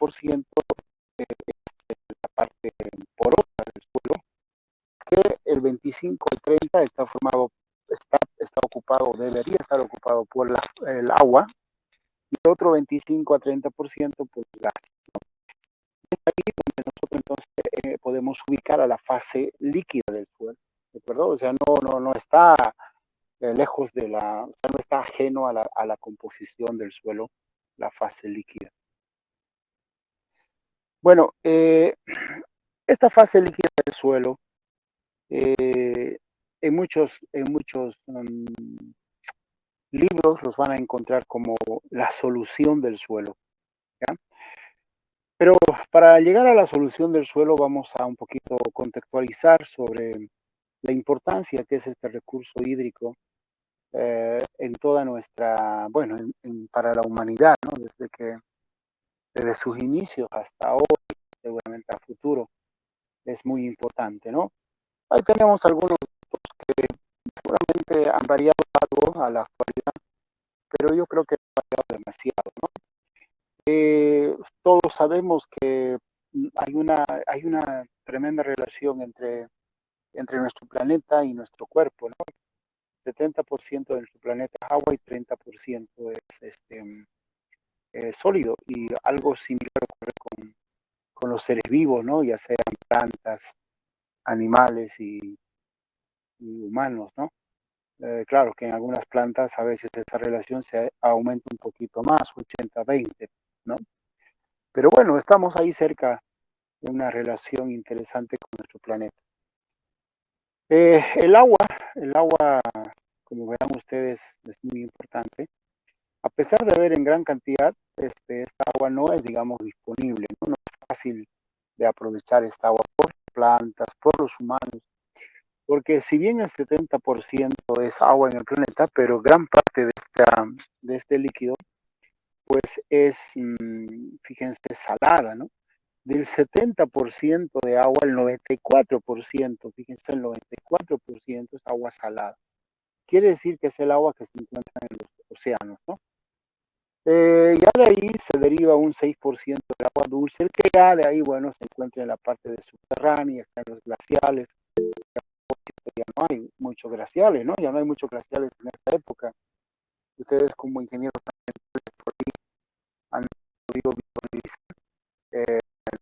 70% es la parte porosa del suelo, que el 25 al 30 está ocupado, debería estar ocupado por el agua, y el otro 25 a 30% por gas. Es ahí donde nosotros entonces podemos ubicar a la fase líquida del suelo, ¿de acuerdo? O sea, no está lejos de o sea, no está ajeno a la composición del suelo, la fase líquida. Bueno, esta fase líquida del suelo, en muchos libros los van a encontrar como la solución del suelo, ¿ya? Pero para llegar a la solución del suelo vamos a un poquito contextualizar sobre la importancia que es este recurso hídrico en toda nuestra, bueno, para la humanidad, ¿no? Desde sus inicios hasta hoy, seguramente a futuro, es muy importante, ¿no? Ahí tenemos algunos que seguramente han variado algo a la actualidad, pero yo creo que han variado demasiado, ¿no? Todos sabemos que hay una tremenda relación entre nuestro planeta y nuestro cuerpo, ¿no? 70% de nuestro planeta es agua y 30% es sólido. Y algo similar ocurre con los seres vivos, ¿no? Ya sean plantas, animales y humanos, ¿no? Claro que en algunas plantas a veces esa relación se aumenta un poquito más, 80-20, ¿no? Pero bueno, estamos ahí cerca de una relación interesante con nuestro planeta. El agua, como verán ustedes, es muy importante. A pesar de haber en gran cantidad, esta agua no es, digamos, disponible, ¿no? No es fácil de aprovechar esta agua por las plantas, por los humanos, porque si bien el 70% es agua en el planeta, pero gran parte de este líquido, pues es, fíjense, salada, ¿no? Del 70% de agua, el 94%, fíjense, el 94% es agua salada. Quiere decir que es el agua que se encuentra en los océanos, ¿no? Ya de ahí se deriva un 6% del agua dulce, el que ya de ahí, bueno, se encuentra en la parte de subterránea, está en los glaciales. Ya no hay muchos glaciales, ¿no? Ya no hay muchos glaciales en esta época. Ustedes como ingenieros por ahí han podido visualizar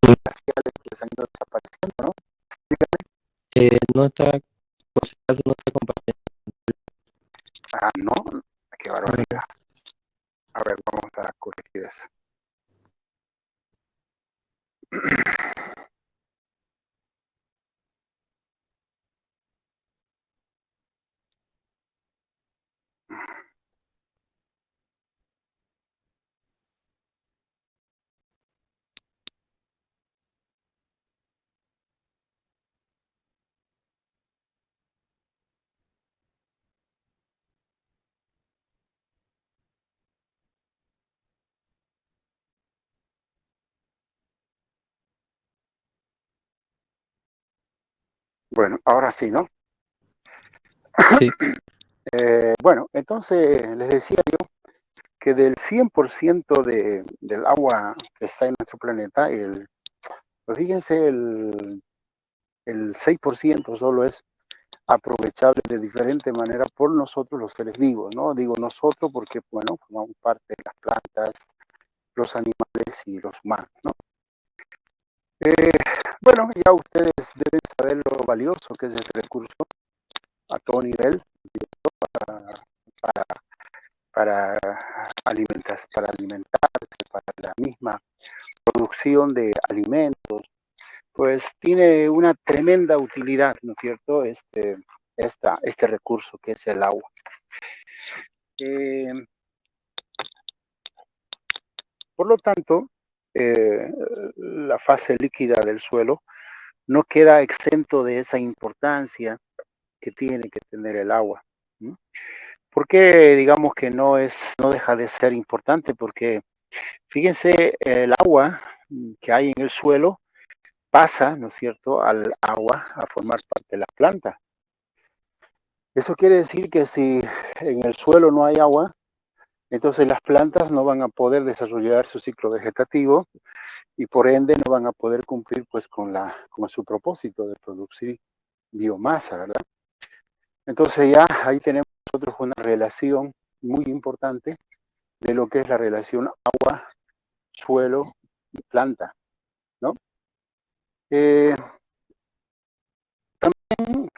los glaciales que se han ido desapareciendo, ¿no? No está, por si acaso no está compartiendo. Ah, no, qué barbaridad. A ver, vamos a corregir eso. Bueno, ahora sí, ¿no? Sí. Bueno, entonces les decía yo que del 100% del agua que está en nuestro planeta, pues fíjense, el 6% solo es aprovechable de diferente manera por nosotros los seres vivos, ¿no? Digo nosotros porque, bueno, formamos parte de las plantas, los animales y los humanos, ¿no? Eh, bueno, ya ustedes deben saber lo valioso que es este recurso a todo nivel para, para alimentarse, para la misma producción de alimentos, pues tiene una tremenda utilidad, ¿no es cierto? Este recurso que es el agua. Por lo tanto, la fase líquida del suelo no queda exento de esa importancia que tiene que tener el agua, ¿no? ¿Por qué digamos que no deja de ser importante? Porque fíjense, el agua que hay en el suelo pasa, ¿no es cierto?, al agua a formar parte de la planta. Eso quiere decir que si en el suelo no hay agua, Entonces las plantas no van a poder desarrollar su ciclo vegetativo y por ende no van a poder cumplir pues con su propósito de producir biomasa, ¿verdad? Entonces ya ahí tenemos nosotros una relación muy importante de lo que es la relación agua, suelo y planta, ¿no? Eh, también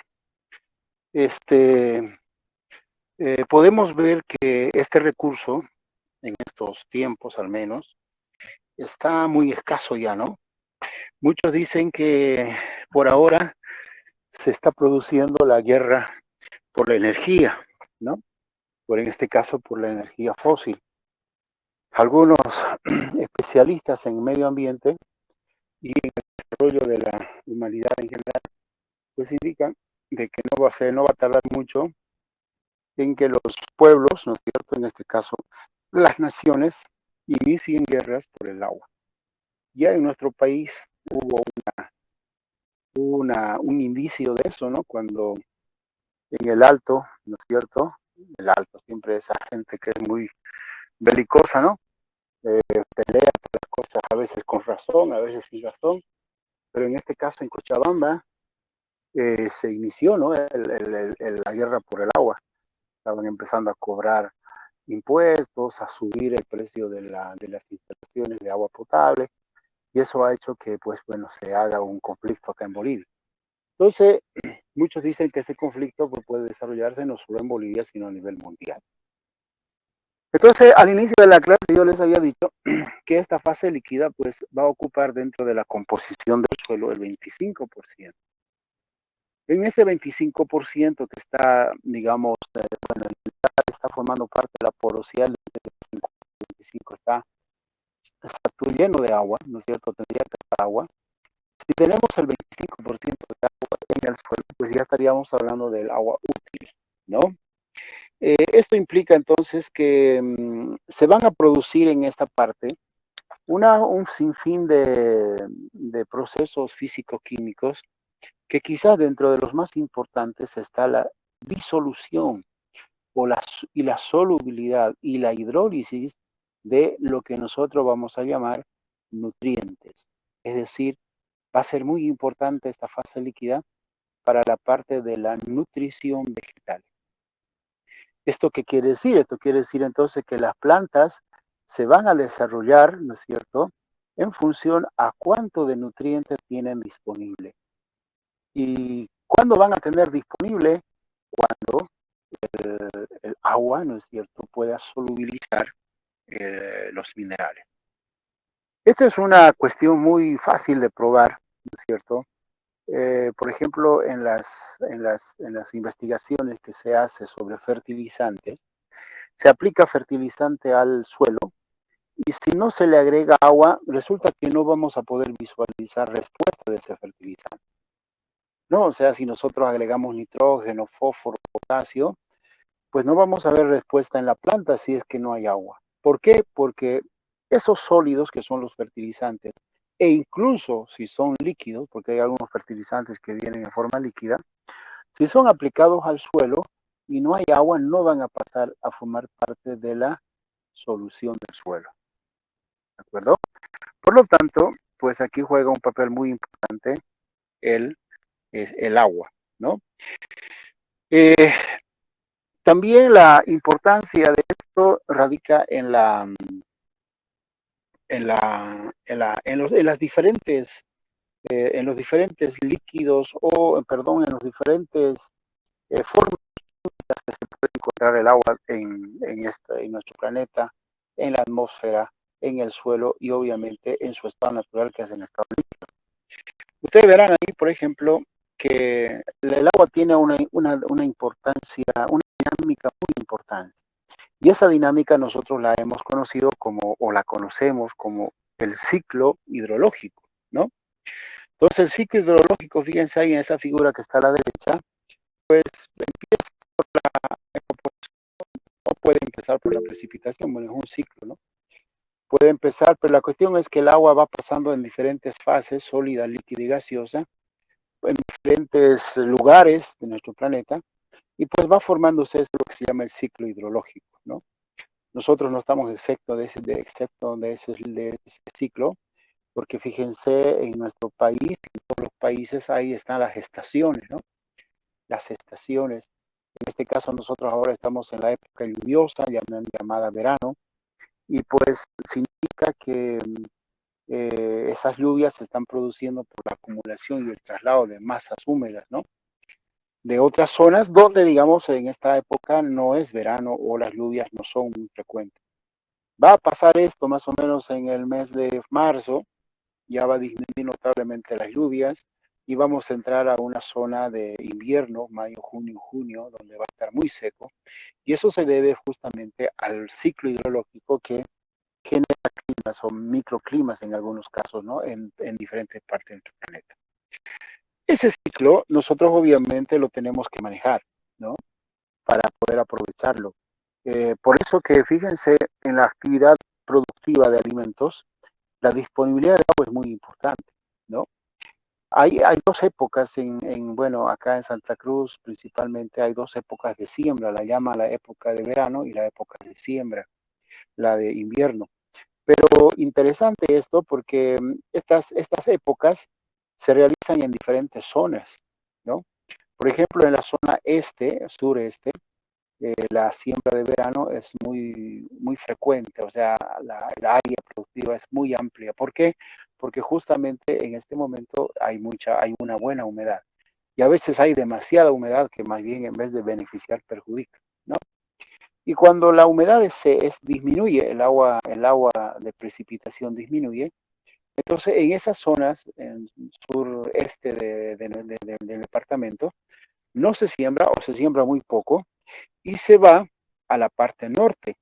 este, podemos ver que este recurso, en estos tiempos al menos, está muy escaso ya, ¿no? Muchos dicen que por ahora se está produciendo la guerra por la energía, ¿no? Por en este caso por la energía fósil. Algunos especialistas en medio ambiente y en el desarrollo de la humanidad en general, pues indican de que no va a tardar mucho en que los pueblos, ¿no es cierto? En este caso, las naciones inicien guerras por el agua. Ya en nuestro país hubo un indicio de eso, ¿no? Cuando en el Alto, ¿no es cierto? El Alto, siempre esa gente que es muy belicosa, ¿no? Pelea por las cosas a veces con razón, a veces sin razón, pero en este caso en Cochabamba se inició, ¿no? La guerra por el agua. Estaban empezando a cobrar impuestos, a subir el precio de las instalaciones de agua potable, y eso ha hecho que, pues, bueno, se haga un conflicto acá en Bolivia. Entonces, muchos dicen que ese conflicto pues, puede desarrollarse no solo en Bolivia, sino a nivel mundial. Entonces, al inicio de la clase yo les había dicho que esta fase líquida pues va a ocupar dentro de la composición del suelo el 25%. En ese 25% que está, digamos, bueno, está formando parte de la porosidad del 25 está todo lleno de agua, ¿no es cierto? Tendría que estar agua. Si tenemos el 25% de agua en el suelo, pues ya estaríamos hablando del agua útil, ¿no? Esto implica entonces que se van a producir en esta parte un sinfín de procesos físico-químicos que quizás dentro de los más importantes está la disolución y la solubilidad y la hidrólisis de lo que nosotros vamos a llamar nutrientes. Es decir, va a ser muy importante esta fase líquida para la parte de la nutrición vegetal. ¿Esto qué quiere decir? Esto quiere decir entonces que las plantas se van a desarrollar, ¿no es cierto?, en función a cuánto de nutrientes tienen disponible. ¿Y cuándo van a tener disponible? Cuando el agua, ¿no es cierto?, pueda solubilizar los minerales. Esta es una cuestión muy fácil de probar, ¿no es cierto? Por ejemplo, en las investigaciones que se hace sobre fertilizantes, se aplica fertilizante al suelo y si no se le agrega agua, resulta que no vamos a poder visualizar respuesta de ese fertilizante, ¿no? O sea, si nosotros agregamos nitrógeno, fósforo, potasio, pues no vamos a ver respuesta en la planta si es que no hay agua. ¿Por qué? Porque esos sólidos que son los fertilizantes, e incluso si son líquidos, porque hay algunos fertilizantes que vienen en forma líquida, si son aplicados al suelo y no hay agua, no van a pasar a formar parte de la solución del suelo. ¿De acuerdo? Por lo tanto, pues aquí juega un papel muy importante el, el agua, ¿no? Eh, También la importancia de esto radica en los diferentes líquidos o, perdón, en los diferentes formas que se puede encontrar el agua en nuestro planeta, en la atmósfera, en el suelo y obviamente en su estado natural que es en estado líquido. Ustedes verán ahí, por ejemplo, que el agua tiene una importancia, una dinámica muy importante. Y esa dinámica nosotros la hemos conocido como, o la conocemos como el ciclo hidrológico, ¿no? Entonces el ciclo hidrológico, fíjense ahí en esa figura que está a la derecha, pues empieza no puede empezar por la precipitación, bueno, es un ciclo, ¿no? Puede empezar, pero la cuestión es que el agua va pasando en diferentes fases, sólida, líquida y gaseosa, en diferentes lugares de nuestro planeta, y pues va formándose eso lo que se llama el ciclo hidrológico, ¿no? Nosotros no estamos excepto de ese ciclo, porque fíjense, en nuestro país, en todos los países, ahí están las estaciones, ¿no? Las estaciones. En este caso, nosotros ahora estamos en la época lluviosa, llamada verano, y pues significa que esas lluvias se están produciendo por la acumulación y el traslado de masas húmedas, ¿no? De otras zonas donde, digamos, en esta época no es verano o las lluvias no son muy frecuentes. Va a pasar esto más o menos en el mes de marzo, ya va a disminuir notablemente las lluvias y vamos a entrar a una zona de invierno, mayo, junio, donde va a estar muy seco. Y eso se debe justamente al ciclo hidrológico que genera climas o microclimas en algunos casos, ¿no? En diferentes partes de nuestro planeta. Ese ciclo nosotros obviamente lo tenemos que manejar, ¿no? Para poder aprovecharlo. Por eso que fíjense en la actividad productiva de alimentos, la disponibilidad de agua es muy importante, ¿no? Hay dos épocas bueno, acá en Santa Cruz principalmente hay dos épocas de siembra, la llama la época de verano y la época de siembra, la de invierno. Pero interesante esto porque estas épocas se realizan en diferentes zonas, ¿no? Por ejemplo, en la zona sureste, la siembra de verano es muy frecuente, o sea, el área productiva es muy amplia. ¿Por qué? Porque justamente en este momento hay una buena humedad. Y a veces hay demasiada humedad que más bien en vez de beneficiar perjudica, ¿no? Y cuando la humedad disminuye, el agua de precipitación disminuye, entonces en esas zonas, en el sureste del departamento, no se siembra o se siembra muy poco y se va a la parte norte,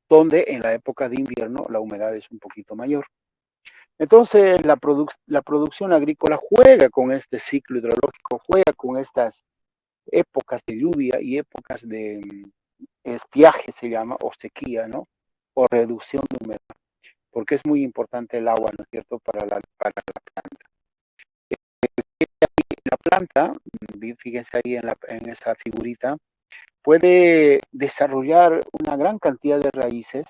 donde en la época de invierno la humedad es un poquito mayor. Entonces la producción agrícola juega con este ciclo hidrológico, juega con estas épocas de lluvia y épocas de estiaje se llama, o sequía, ¿no? O reducción de humedad, porque es muy importante el agua, ¿no es cierto?, para la planta. La planta, fíjense ahí en esa figurita, puede desarrollar una gran cantidad de raíces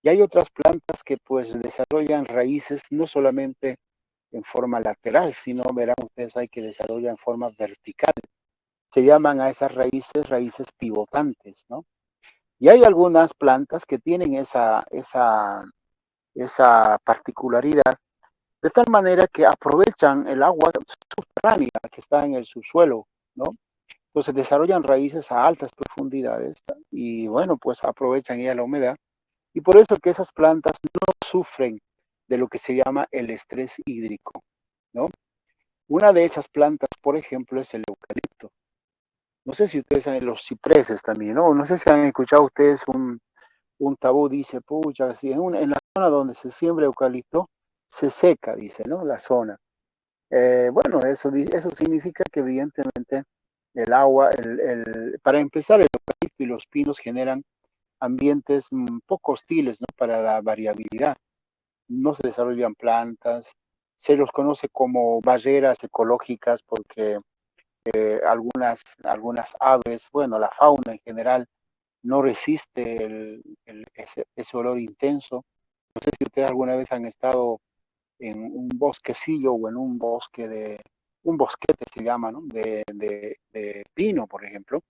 y hay otras plantas que pues desarrollan raíces no solamente en forma lateral, sino verán ustedes hay que desarrollan en forma vertical. Se llaman a esas raíces pivotantes, ¿no? Y hay algunas plantas que tienen esa particularidad, de tal manera que aprovechan el agua subterránea que está en el subsuelo, ¿no? Entonces desarrollan raíces a altas profundidades y bueno, pues aprovechan ya la humedad. Y por eso que esas plantas no sufren de lo que se llama el estrés hídrico, ¿no? Una de esas plantas, por ejemplo, es el eucalipto. No sé si ustedes saben los cipreses también, ¿no? No sé si han escuchado ustedes un tabú, dice, pucha, si en la zona donde se siembra eucalipto, se seca, dice, ¿no? La zona. Bueno, eso significa que evidentemente el agua, para empezar, el eucalipto y los pinos generan ambientes poco hostiles, ¿no?, para la variabilidad. No se desarrollan plantas, se los conoce como barreras ecológicas porque algunas aves, bueno, la fauna en general, no resiste ese olor intenso. No sé si ustedes alguna vez han estado en un bosquecillo o en un bosquete se llama, ¿no? De pino, por ejemplo,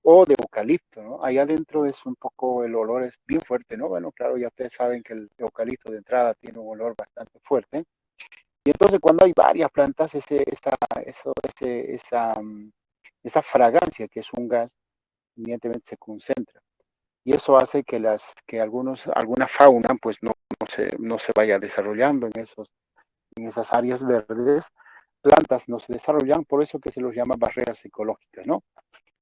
o de eucalipto, ¿no? Allá adentro es un poco, el olor es bien fuerte, ¿no? Bueno, claro, ya ustedes saben que el eucalipto de entrada tiene un olor bastante fuerte. Y entonces cuando hay varias plantas, esa fragancia, que es un gas, evidentemente se concentra. Y eso hace que alguna fauna pues no se vaya desarrollando en esas áreas verdes, plantas no se desarrollan, por eso que se los llama barreras ecológicas, ¿no?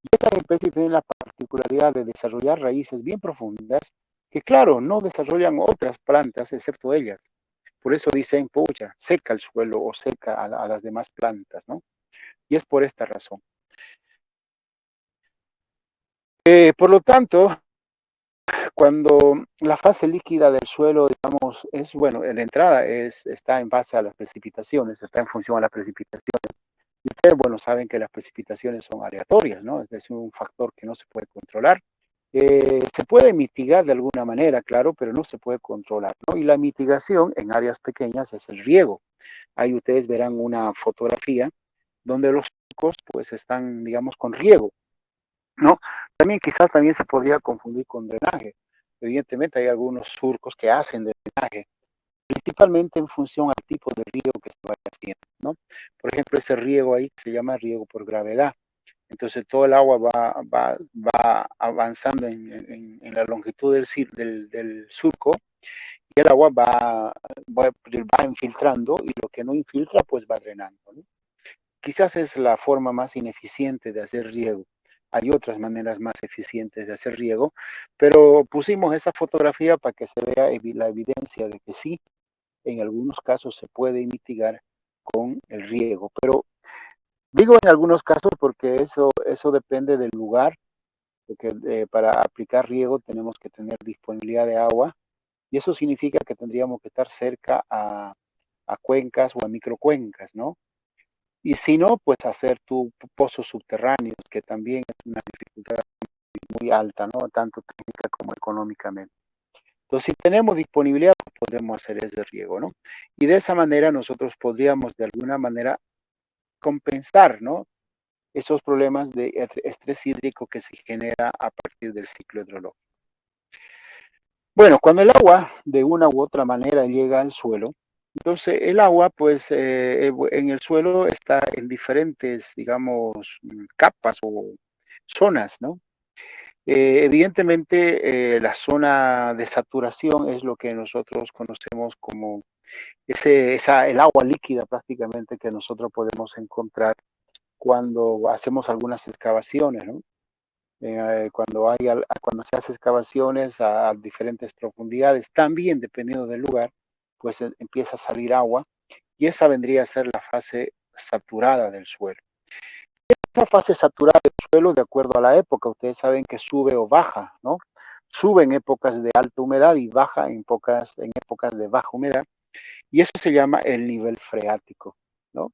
Y estas especies tienen la particularidad de desarrollar raíces bien profundas que, claro, no desarrollan otras plantas excepto ellas. Por eso dicen, pucha, seca el suelo o seca a las demás plantas, ¿no? Y es por esta razón. Por lo tanto, cuando la fase líquida del suelo, digamos, bueno, de entrada está en base a las precipitaciones, está en función a las precipitaciones. Y ustedes, bueno, saben que las precipitaciones son aleatorias, ¿no? Es decir, un factor que no se puede controlar. Se puede mitigar de alguna manera, claro, pero no se puede controlar, ¿no? Y la mitigación en áreas pequeñas es el riego. Ahí ustedes verán una fotografía donde los surcos pues están, digamos, con riego, ¿no? También quizás también se podría confundir con drenaje. Evidentemente hay algunos surcos que hacen de drenaje, principalmente en función al tipo de riego que se vaya haciendo, ¿no? Por ejemplo, ese riego ahí se llama riego por gravedad. Entonces todo el agua va avanzando en la longitud del surco y el agua va infiltrando y lo que no infiltra pues va drenando, ¿no? Quizás es la forma más ineficiente de hacer riego. Hay otras maneras más eficientes de hacer riego, pero pusimos esa fotografía para que se vea la evidencia de que sí, en algunos casos se puede mitigar con el riego. Pero digo en algunos casos porque eso depende del lugar, porque para aplicar riego tenemos que tener disponibilidad de agua y eso significa que tendríamos que estar cerca a cuencas o a microcuencas, ¿no? Y si no, pues hacer tu pozos subterráneos, que también es una dificultad muy alta, ¿no? Tanto técnica como económicamente. Entonces, si tenemos disponibilidad, pues podemos hacer ese riego, ¿no? Y de esa manera nosotros podríamos de alguna manera compensar, ¿no? Esos problemas de estrés hídrico que se genera a partir del ciclo hidrológico. Bueno, cuando el agua de una u otra manera llega al suelo, entonces el agua, pues en el suelo está en diferentes, digamos, capas o zonas, ¿no? Evidentemente, la zona de saturación es lo que nosotros conocemos como el agua líquida prácticamente que nosotros podemos encontrar cuando hacemos algunas excavaciones, ¿no? Cuando se hace excavaciones a diferentes profundidades, también dependiendo del lugar, pues empieza a salir agua y esa vendría a ser la fase saturada del suelo. Esa fase saturada del suelo, de acuerdo a la época, ustedes saben que sube o baja, ¿no? Sube en épocas de alta humedad y baja en épocas de baja humedad, y eso se llama el nivel freático, ¿no?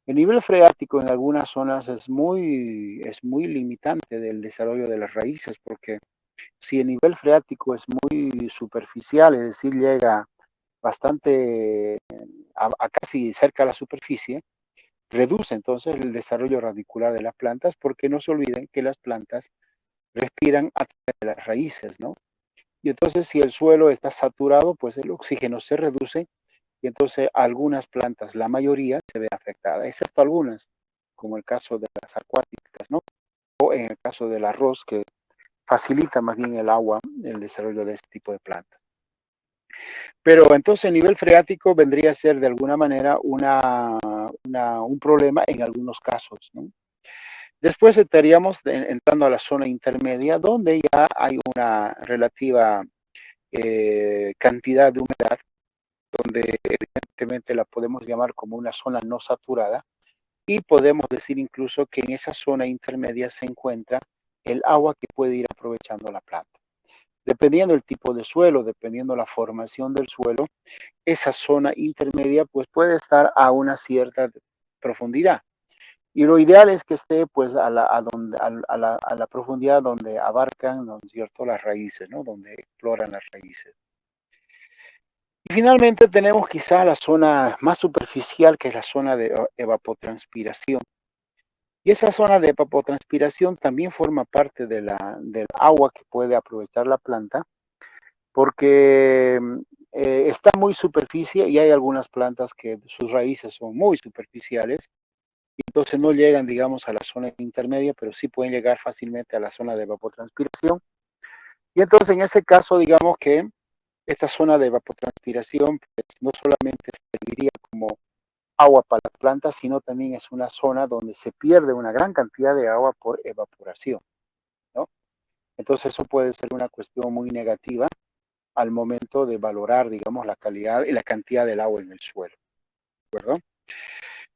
El nivel freático en algunas zonas es muy limitante del desarrollo de las raíces, porque si el nivel freático es muy superficial, es decir, llega bastante a casi cerca a la superficie, reduce entonces el desarrollo radicular de las plantas, porque no se olviden que las plantas respiran a través de las raíces, ¿no? Y entonces si el suelo está saturado, pues el oxígeno se reduce y entonces algunas plantas, la mayoría, se ve afectada, excepto algunas, como el caso de las acuáticas, ¿no? O en el caso del arroz, que facilita más bien el agua, el desarrollo de este tipo de plantas. Pero entonces el nivel freático vendría a ser de alguna manera un problema en algunos casos, ¿no? Después estaríamos entrando a la zona intermedia, donde ya hay una relativa cantidad de humedad, donde evidentemente la podemos llamar como una zona no saturada, y podemos decir incluso que en esa zona intermedia se encuentra el agua que puede ir aprovechando la planta. Dependiendo del tipo de suelo, dependiendo la formación del suelo, esa zona intermedia pues puede estar a una cierta profundidad. Y lo ideal es que esté pues a la profundidad donde abarcan, ¿no es cierto?, las raíces, ¿no? Donde exploran las raíces. Y finalmente tenemos quizá la zona más superficial, que es la zona de evapotranspiración. Y esa zona de evapotranspiración también forma parte del agua que puede aprovechar la planta, porque está muy superficie y hay algunas plantas que sus raíces son muy superficiales, y entonces no llegan, digamos, a la zona intermedia, pero sí pueden llegar fácilmente a la zona de evapotranspiración. Y entonces en ese caso, digamos que esta zona de evapotranspiración pues, no solamente serviría como agua para las plantas, sino también es una zona donde se pierde una gran cantidad de agua por evaporación, ¿no? Entonces eso puede ser una cuestión muy negativa al momento de valorar, digamos, la calidad y la cantidad del agua en el suelo, ¿de acuerdo?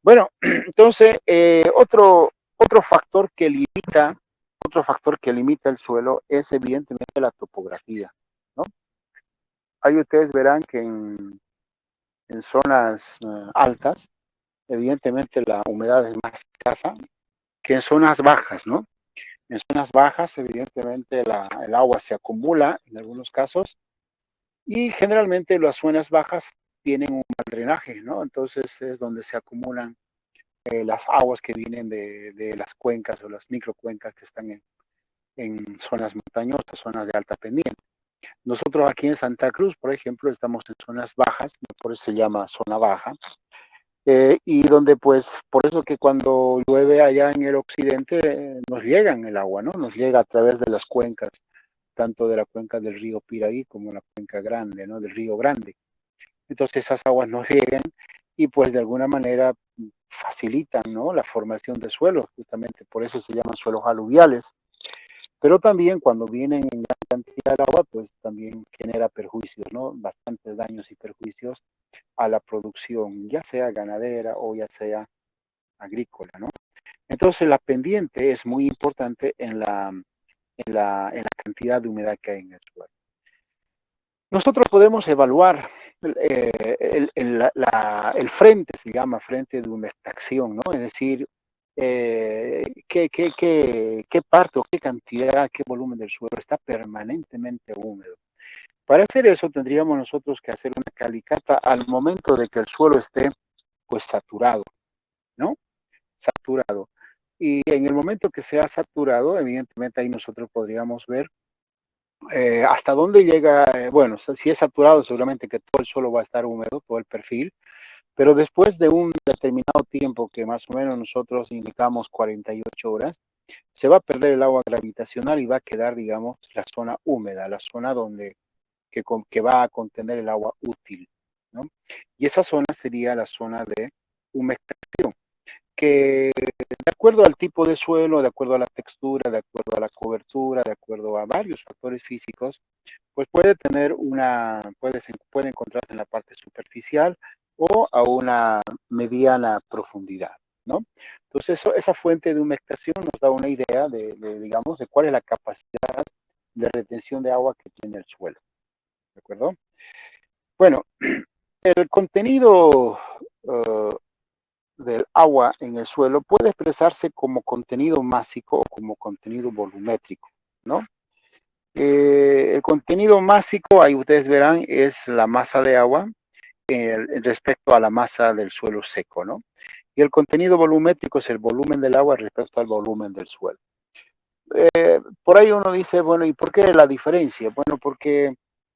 Bueno, entonces otro factor que limita el suelo es evidentemente la topografía, ¿no? Ahí ustedes verán que en zonas altas, evidentemente la humedad es más escasa que en zonas bajas, ¿no? En zonas bajas, evidentemente, el agua se acumula en algunos casos y generalmente las zonas bajas tienen un mal drenaje, ¿no? Entonces es donde se acumulan las aguas que vienen de las cuencas o las microcuencas que están en zonas montañosas, zonas de alta pendiente. Nosotros aquí en Santa Cruz, por ejemplo, estamos en zonas bajas, por eso se llama zona baja, y donde pues, por eso que cuando llueve allá en el occidente, nos llegan el agua, ¿no? Nos llega a través de las cuencas, tanto de la cuenca del río Piraí como la cuenca grande, ¿no? Del río Grande. Entonces esas aguas nos llegan y pues de alguna manera facilitan, ¿no? La formación de suelos, justamente por eso se llaman suelos aluviales. Pero también cuando vienen en gran cantidad de agua, pues también genera perjuicios, ¿no? Bastantes daños y perjuicios a la producción, ya sea ganadera o ya sea agrícola, ¿no? Entonces la pendiente es muy importante en la cantidad de humedad que hay en el suelo. Nosotros podemos evaluar el frente, se llama frente de humectación, ¿no? Es decir, qué parte o qué cantidad, qué volumen del suelo está permanentemente húmedo. Para hacer eso tendríamos nosotros que hacer una calicata al momento de que el suelo esté pues saturado, ¿no? Saturado. Y en el momento que sea saturado, evidentemente ahí nosotros podríamos ver hasta dónde llega, bueno, si es saturado, seguramente que todo el suelo va a estar húmedo, todo el perfil, pero después de un determinado tiempo, que más o menos nosotros indicamos 48 horas, se va a perder el agua gravitacional y va a quedar, digamos, la zona húmeda, la zona que va a contener el agua útil, ¿no? Y esa zona sería la zona de humectación, que de acuerdo al tipo de suelo, de acuerdo a la textura, de acuerdo a la cobertura, de acuerdo a varios factores físicos, pues puede encontrarse en la parte superficial o a una mediana profundidad, ¿no? Entonces, esa fuente de humectación nos da una idea digamos, de cuál es la capacidad de retención de agua que tiene el suelo, ¿de acuerdo? Bueno, el contenido del agua en el suelo puede expresarse como contenido másico o como contenido volumétrico, ¿no? El contenido másico, ahí ustedes verán, es la masa de agua respecto a la masa del suelo seco, ¿no? Y el contenido volumétrico es el volumen del agua respecto al volumen del suelo. Por ahí uno dice, bueno, ¿y por qué la diferencia? Bueno, porque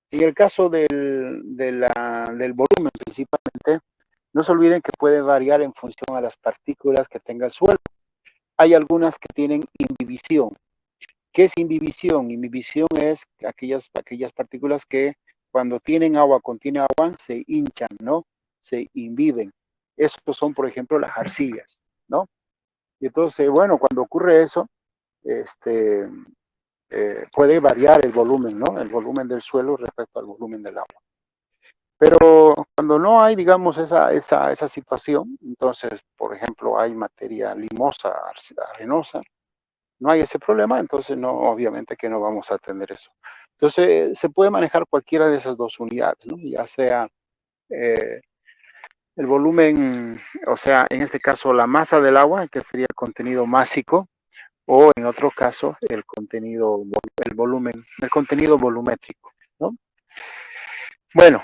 en el caso del volumen principalmente, no se olviden que puede variar en función a las partículas que tenga el suelo. Hay algunas que tienen imbibición. ¿Qué es imbibición? Imbibición es aquellas partículas que cuando contiene agua, se hinchan, ¿no? Se imbiben. Estos son, por ejemplo, las arcillas, ¿no? Y entonces, bueno, cuando ocurre eso, este, puede variar el volumen, ¿no? El volumen del suelo respecto al volumen del agua. Pero cuando no hay, digamos, esa situación, entonces, por ejemplo, hay materia limosa, arenosa, no hay ese problema, entonces no, obviamente que no vamos a tener eso. Entonces, se puede manejar cualquiera de esas dos unidades, ¿no? Ya sea eh, el volumen, o sea, en este caso la masa del agua, que sería el contenido másico, o en otro caso el contenido volumétrico, ¿no? Bueno,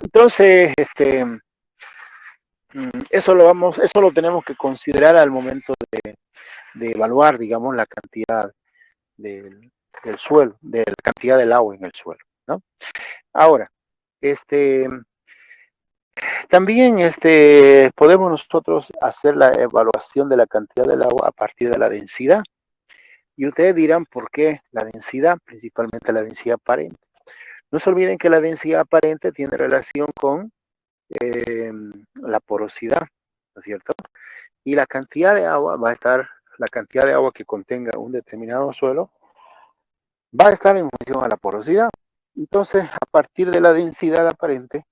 entonces, eso lo tenemos que considerar al momento de evaluar, digamos, la cantidad del suelo, de la cantidad del agua en el suelo, ¿no? Ahora, este, también podemos nosotros hacer la evaluación de la cantidad del agua a partir de la densidad. Y ustedes dirán por qué la densidad, principalmente la densidad aparente. No se olviden que la densidad aparente tiene relación con la porosidad, ¿no es cierto? Y la cantidad de agua la cantidad de agua que contenga un determinado suelo va a estar en función a la porosidad. Entonces, a partir de la densidad aparente,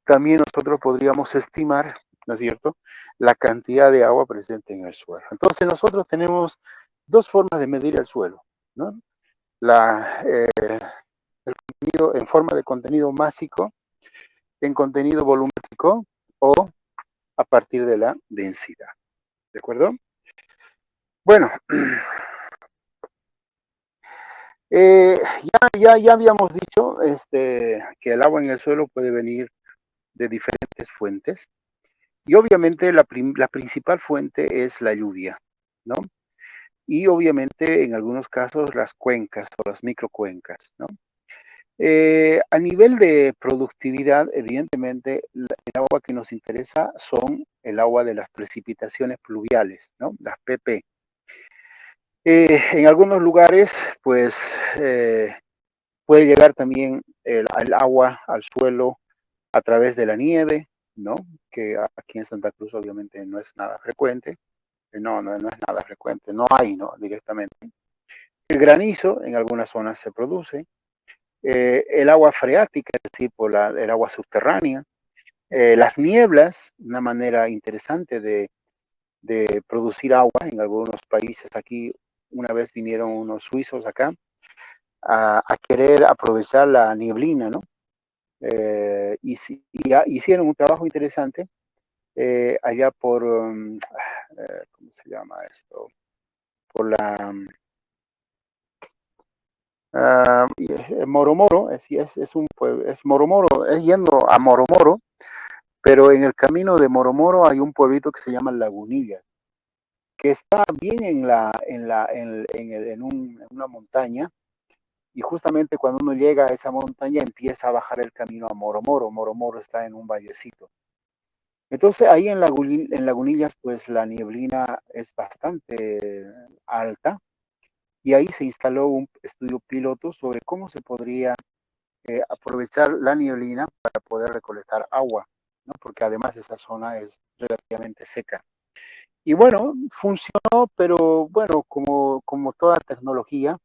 también nosotros podríamos estimar, ¿no es cierto?, la cantidad de agua presente en el suelo. Entonces, nosotros tenemos dos formas de medir el suelo, ¿no? El contenido en forma de contenido másico, en contenido volumétrico o a partir de la densidad. ¿De acuerdo? Bueno, Ya habíamos dicho que el agua en el suelo puede venir de diferentes fuentes y obviamente la principal fuente es la lluvia, ¿no? Y obviamente en algunos casos las cuencas o las microcuencas, ¿no? A nivel de productividad, evidentemente, el agua que nos interesa son el agua de las precipitaciones pluviales, ¿no? Las PP. En algunos lugares, pues, puede llegar también el agua al suelo a través de la nieve, ¿no? Que aquí en Santa Cruz obviamente no es nada frecuente. No es nada frecuente, no hay, ¿no? Directamente. El granizo en algunas zonas se produce. El agua freática, es decir, por el agua subterránea. Las nieblas, una manera interesante de producir agua en algunos países. Aquí una vez vinieron unos suizos acá a querer aprovechar la nieblina, ¿no? Hicieron un trabajo interesante allá por, ¿cómo se llama esto? Por la Moromoro, es un pueblo, es Moromoro, es yendo a Moromoro, pero en el camino de Moromoro hay un pueblito que se llama Lagunilla, que está bien en una montaña, y justamente cuando uno llega a esa montaña empieza a bajar el camino a Moromoro. Moromoro está en un vallecito. Entonces ahí en Lagunillas pues la nieblina es bastante alta y ahí se instaló un estudio piloto sobre cómo se podría aprovechar la nieblina para poder recolectar agua, ¿no? Porque además esa zona es relativamente seca. Y bueno, funcionó, pero bueno, como toda tecnología,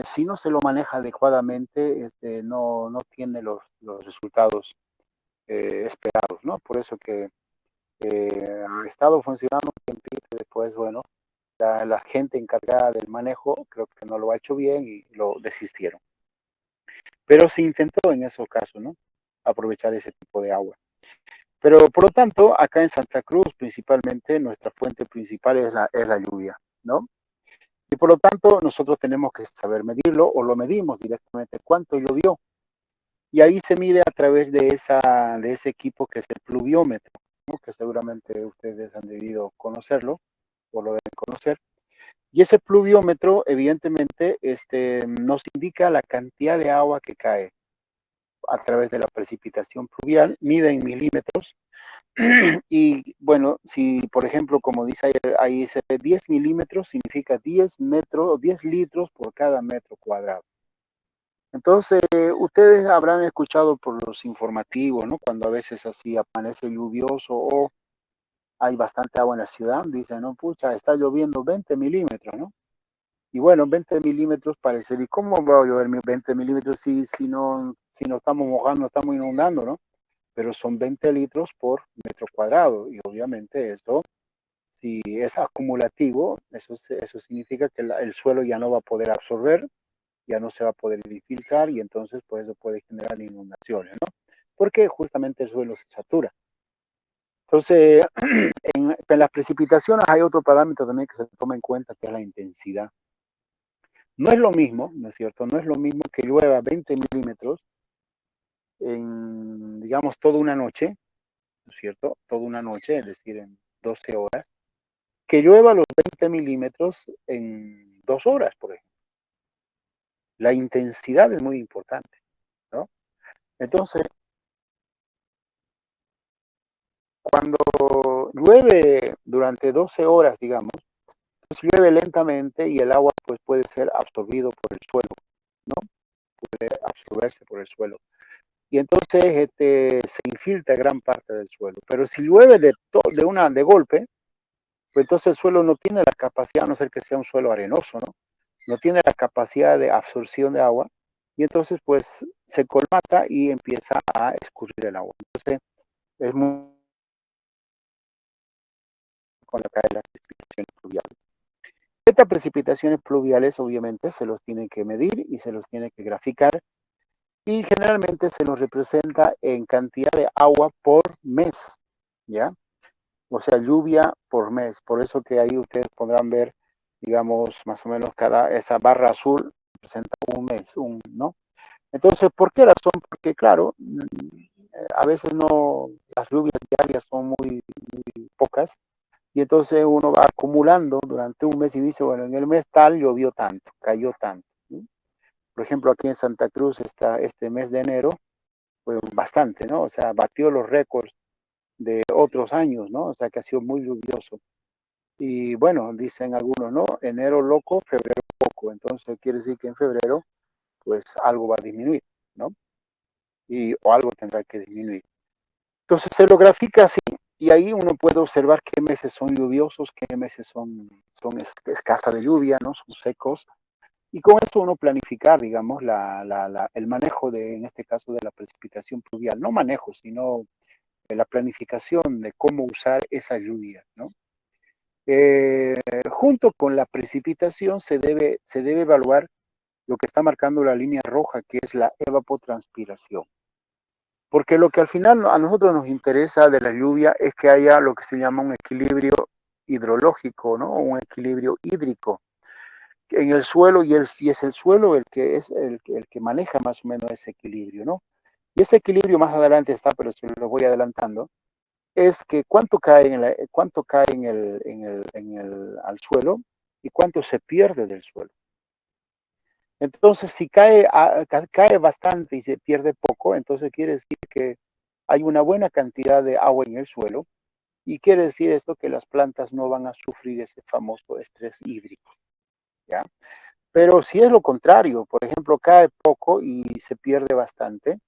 si no se lo maneja adecuadamente, no tiene los resultados esperados, ¿no? Por eso que ha estado funcionando un tiempito y después, bueno, la gente encargada del manejo creo que no lo ha hecho bien y lo desistieron. Pero se intentó en esos casos, ¿no? Aprovechar ese tipo de agua. Pero por lo tanto, acá en Santa Cruz, principalmente, nuestra fuente principal es la lluvia, ¿no? Y por lo tanto, nosotros tenemos que saber medirlo o lo medimos directamente cuánto llovió. Y ahí se mide a través de ese equipo que es el pluviómetro, ¿no? Que seguramente ustedes han debido conocerlo o lo deben conocer. Y ese pluviómetro, evidentemente, nos indica la cantidad de agua que cae a través de la precipitación pluvial, mide en milímetros. Y bueno, si por ejemplo, como dice ahí dice 10 milímetros, significa 10 metros o 10 litros por cada metro cuadrado. Entonces, ustedes habrán escuchado por los informativos, ¿no? Cuando a veces así amanece lluvioso o hay bastante agua en la ciudad, dicen, no, pucha, está lloviendo 20 milímetros, ¿no? Y bueno, 20 milímetros parece, ¿y cómo va a llover 20 milímetros si no estamos mojando, estamos inundando, ¿no? Pero son 20 litros por metro cuadrado y obviamente esto, si es acumulativo, eso significa que el suelo ya no va a poder absorber, ya no se va a poder infiltrar y entonces pues eso puede generar inundaciones, ¿no? Porque justamente el suelo se satura. Entonces, en las precipitaciones hay otro parámetro también que se toma en cuenta, que es la intensidad. No es lo mismo, ¿no es cierto? No es lo mismo que llueva 20 milímetros en, digamos, toda una noche, ¿no es cierto? Toda una noche, es decir, en 12 horas, que llueva los 20 milímetros en 2 horas, por ejemplo. La intensidad es muy importante, ¿no? Entonces, cuando llueve durante 12 horas, digamos, pues llueve lentamente y el agua pues puede ser absorbido por el suelo, ¿no? Puede absorberse por el suelo. Y entonces se infiltra gran parte del suelo. Pero si llueve de golpe, pues entonces el suelo no tiene la capacidad, a no ser que sea un suelo arenoso, ¿no? No tiene la capacidad de absorción de agua y entonces pues se colmata y empieza a escurrir el agua. Entonces es muy con la caída de las precipitaciones pluviales. Estas precipitaciones pluviales obviamente se los tiene que medir y se los tiene que graficar y generalmente se los representa en cantidad de agua por mes, ¿ya? O sea, lluvia por mes. Por eso que ahí ustedes podrán ver, digamos, más o menos esa barra azul representa un mes, ¿no? Entonces, ¿por qué razón? Porque, claro, a veces no, las lluvias diarias son muy pocas, y entonces uno va acumulando durante un mes y dice, bueno, en el mes tal llovió tanto, cayó tanto, ¿sí? Por ejemplo, aquí en Santa Cruz este mes de enero fue bastante, ¿no? O sea, batió los récords de otros años, ¿no? O sea, que ha sido muy lluvioso. Y bueno, dicen algunos, ¿no? Enero loco, febrero poco. Entonces quiere decir que en febrero, pues algo va a disminuir, ¿no? O algo tendrá que disminuir. Entonces se lo grafica así y ahí uno puede observar qué meses son lluviosos, qué meses son escasa de lluvia, ¿no? Son secos. Y con eso uno planificar, digamos, el manejo de, en este caso, de la precipitación pluvial. No manejo, sino la planificación de cómo usar esa lluvia, ¿no? Junto con la precipitación se debe evaluar lo que está marcando la línea roja, que es la evapotranspiración. Porque lo que al final a nosotros nos interesa de la lluvia es que haya lo que se llama un equilibrio hidrológico, ¿no? Un equilibrio hídrico en el suelo y es el suelo el que es el que maneja más o menos ese equilibrio, ¿no? Y ese equilibrio más adelante está, pero se lo voy adelantando, es que cuánto cae al suelo y cuánto se pierde del suelo. Entonces, si cae bastante y se pierde poco, entonces quiere decir que hay una buena cantidad de agua en el suelo y quiere decir esto que las plantas no van a sufrir ese famoso estrés hídrico, ¿ya? Pero si es lo contrario, por ejemplo, cae poco y se pierde bastante,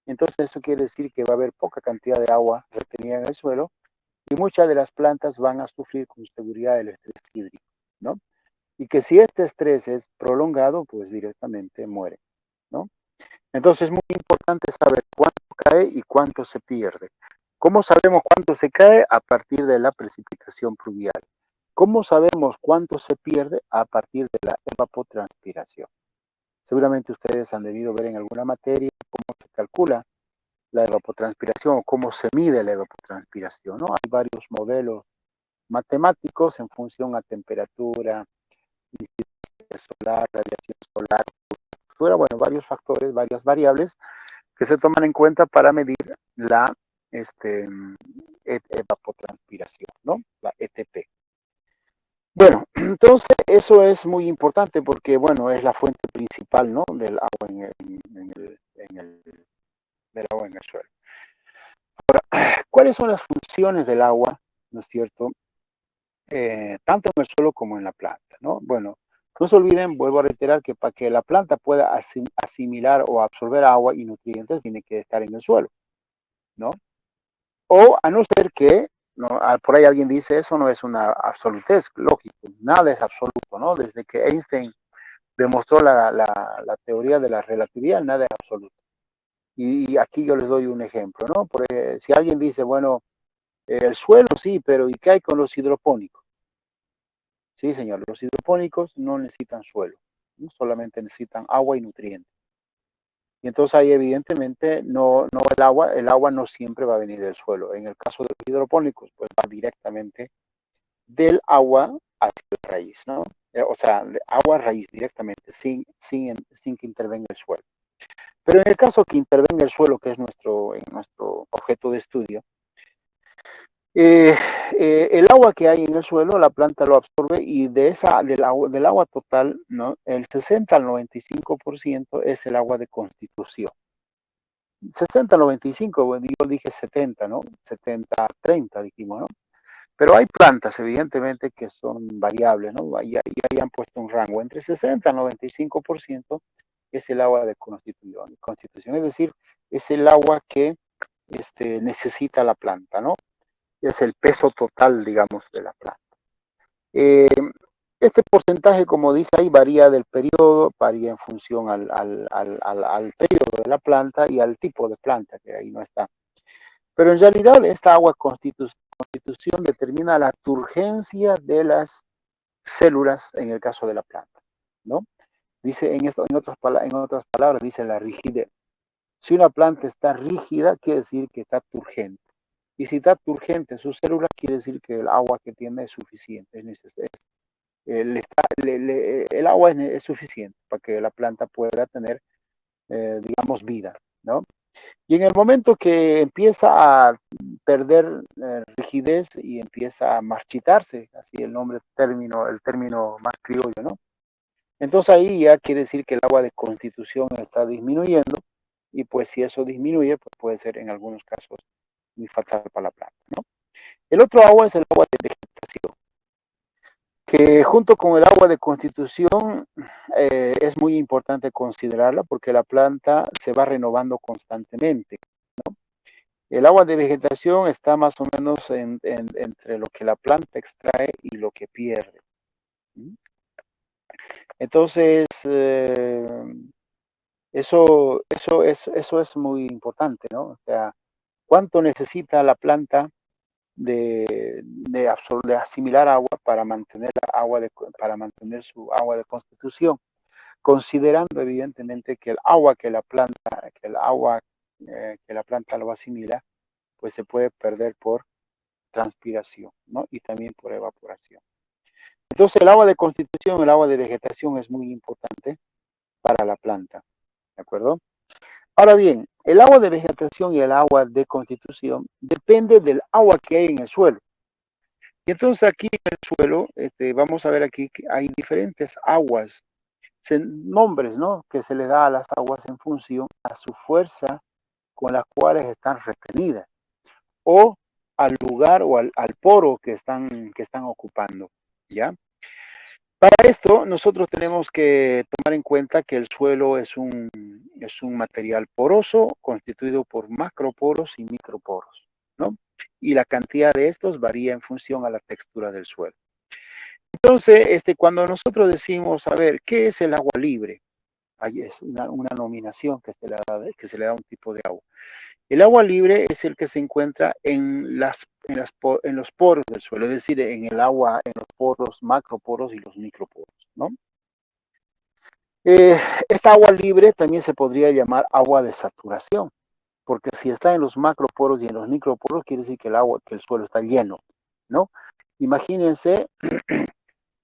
entonces eso quiere decir que va a haber poca cantidad de agua retenida en el suelo y muchas de las plantas van a sufrir con seguridad el estrés hídrico, ¿no? Y que si este estrés es prolongado, pues directamente muere, ¿no? Entonces es muy importante saber cuánto cae y cuánto se pierde. ¿Cómo sabemos cuánto se cae? A partir de la precipitación pluvial. ¿Cómo sabemos cuánto se pierde? A partir de la evapotranspiración. Seguramente ustedes han debido ver en alguna materia cómo se calcula la evapotranspiración o cómo se mide la evapotranspiración, ¿no? Hay varios modelos matemáticos en función a temperatura, incidencia solar, radiación solar, bueno, varios factores, varias variables que se toman en cuenta para medir la evapotranspiración, ¿no? La ETP. Bueno, entonces eso es muy importante porque, bueno, es la fuente principal, ¿no? Del agua del agua en el suelo. Ahora, ¿cuáles son las funciones del agua, no es cierto? Tanto en el suelo como en la planta, ¿no? Bueno, no se olviden, vuelvo a reiterar que para que la planta pueda asimilar o absorber agua y nutrientes, tiene que estar en el suelo, ¿no? O a no ser que, ¿no? Por ahí alguien dice, eso no es una absolutez, lógico, nada es absoluto, ¿no? Desde que Einstein demostró la teoría de la relatividad, nada es absoluto. Y aquí yo les doy un ejemplo, ¿no? Porque si alguien dice, bueno, el suelo sí, pero ¿y qué hay con los hidropónicos? Sí, señor, los hidropónicos no necesitan suelo, ¿no? Solamente necesitan agua y nutrientes. Y entonces ahí evidentemente el agua no siempre va a venir del suelo. En el caso de los hidropónicos, pues va directamente del agua hacia la raíz, ¿no? O sea, de agua a raíz directamente, sin que intervenga el suelo. Pero en el caso que intervenga el suelo, que es nuestro objeto de estudio, eh, el agua que hay en el suelo, la planta lo absorbe y del agua total, ¿no? El 60 al 95% es el agua de constitución. 60 al 95, bueno, yo dije 70, ¿no? 70, 30 dijimos, ¿no? Pero hay plantas, evidentemente, que son variables, ¿no? Ahí han puesto un rango. Entre 60 y 95% es el agua de constitución, es decir, es el agua que necesita la planta, ¿no? Es el peso total, digamos, de la planta. Eh, este porcentaje, como dice ahí, varía del periodo, varía en función al periodo de la planta y al tipo de planta, que ahí no está. Pero en realidad esta agua constitución determina la turgencia de las células en el caso de la planta, ¿no? Dice en otras palabras, dice la rigidez. Si una planta está rígida, quiere decir que está turgente. Y si está turgente su célula, quiere decir que el agua que tiene es suficiente, es necesario, el agua es suficiente para que la planta pueda tener, digamos, vida, ¿no? Y en el momento que empieza a perder rigidez y empieza a marchitarse, así el término más criollo, ¿no? Entonces ahí ya quiere decir que el agua de constitución está disminuyendo y pues si eso disminuye, pues puede ser en algunos casos muy fatal para la planta, ¿no? El otro agua es el agua de vegetación, que junto con el agua de constitución es muy importante considerarla porque la planta se va renovando constantemente. El agua de vegetación está más o menos entre lo que la planta extrae y lo que pierde. Entonces, eso es muy importante, ¿no? O sea, ¿cuánto necesita la planta de asimilar agua para mantener para mantener su agua de constitución? Considerando evidentemente que que la planta lo asimila, pues se puede perder por transpiración, ¿no? Y también por evaporación. Entonces el agua de constitución, el agua de vegetación es muy importante para la planta, ¿de acuerdo? Ahora bien, el agua de vegetación y el agua de constitución depende del agua que hay en el suelo. Y entonces aquí en el suelo, vamos a ver aquí que hay diferentes aguas, nombres, ¿no? Que se le da a las aguas en función a su fuerza con las cuales están retenidas o al lugar o al poro que están ocupando, ¿ya? Para esto, nosotros tenemos que tomar en cuenta que el suelo es un material poroso constituido por macroporos y microporos, ¿no? Y la cantidad de estos varía en función a la textura del suelo. Entonces, cuando nosotros decimos, a ver, ¿qué es el agua libre? Ahí es una nominación que se le da a un tipo de agua. El agua libre es el que se encuentra en los poros del suelo, es decir, en el agua, en los poros, macroporos y los microporos, ¿no? Eh, Esta agua libre también se podría llamar agua de saturación, porque si está en los macroporos y en los microporos, quiere decir que que el suelo está lleno, ¿no? Imagínense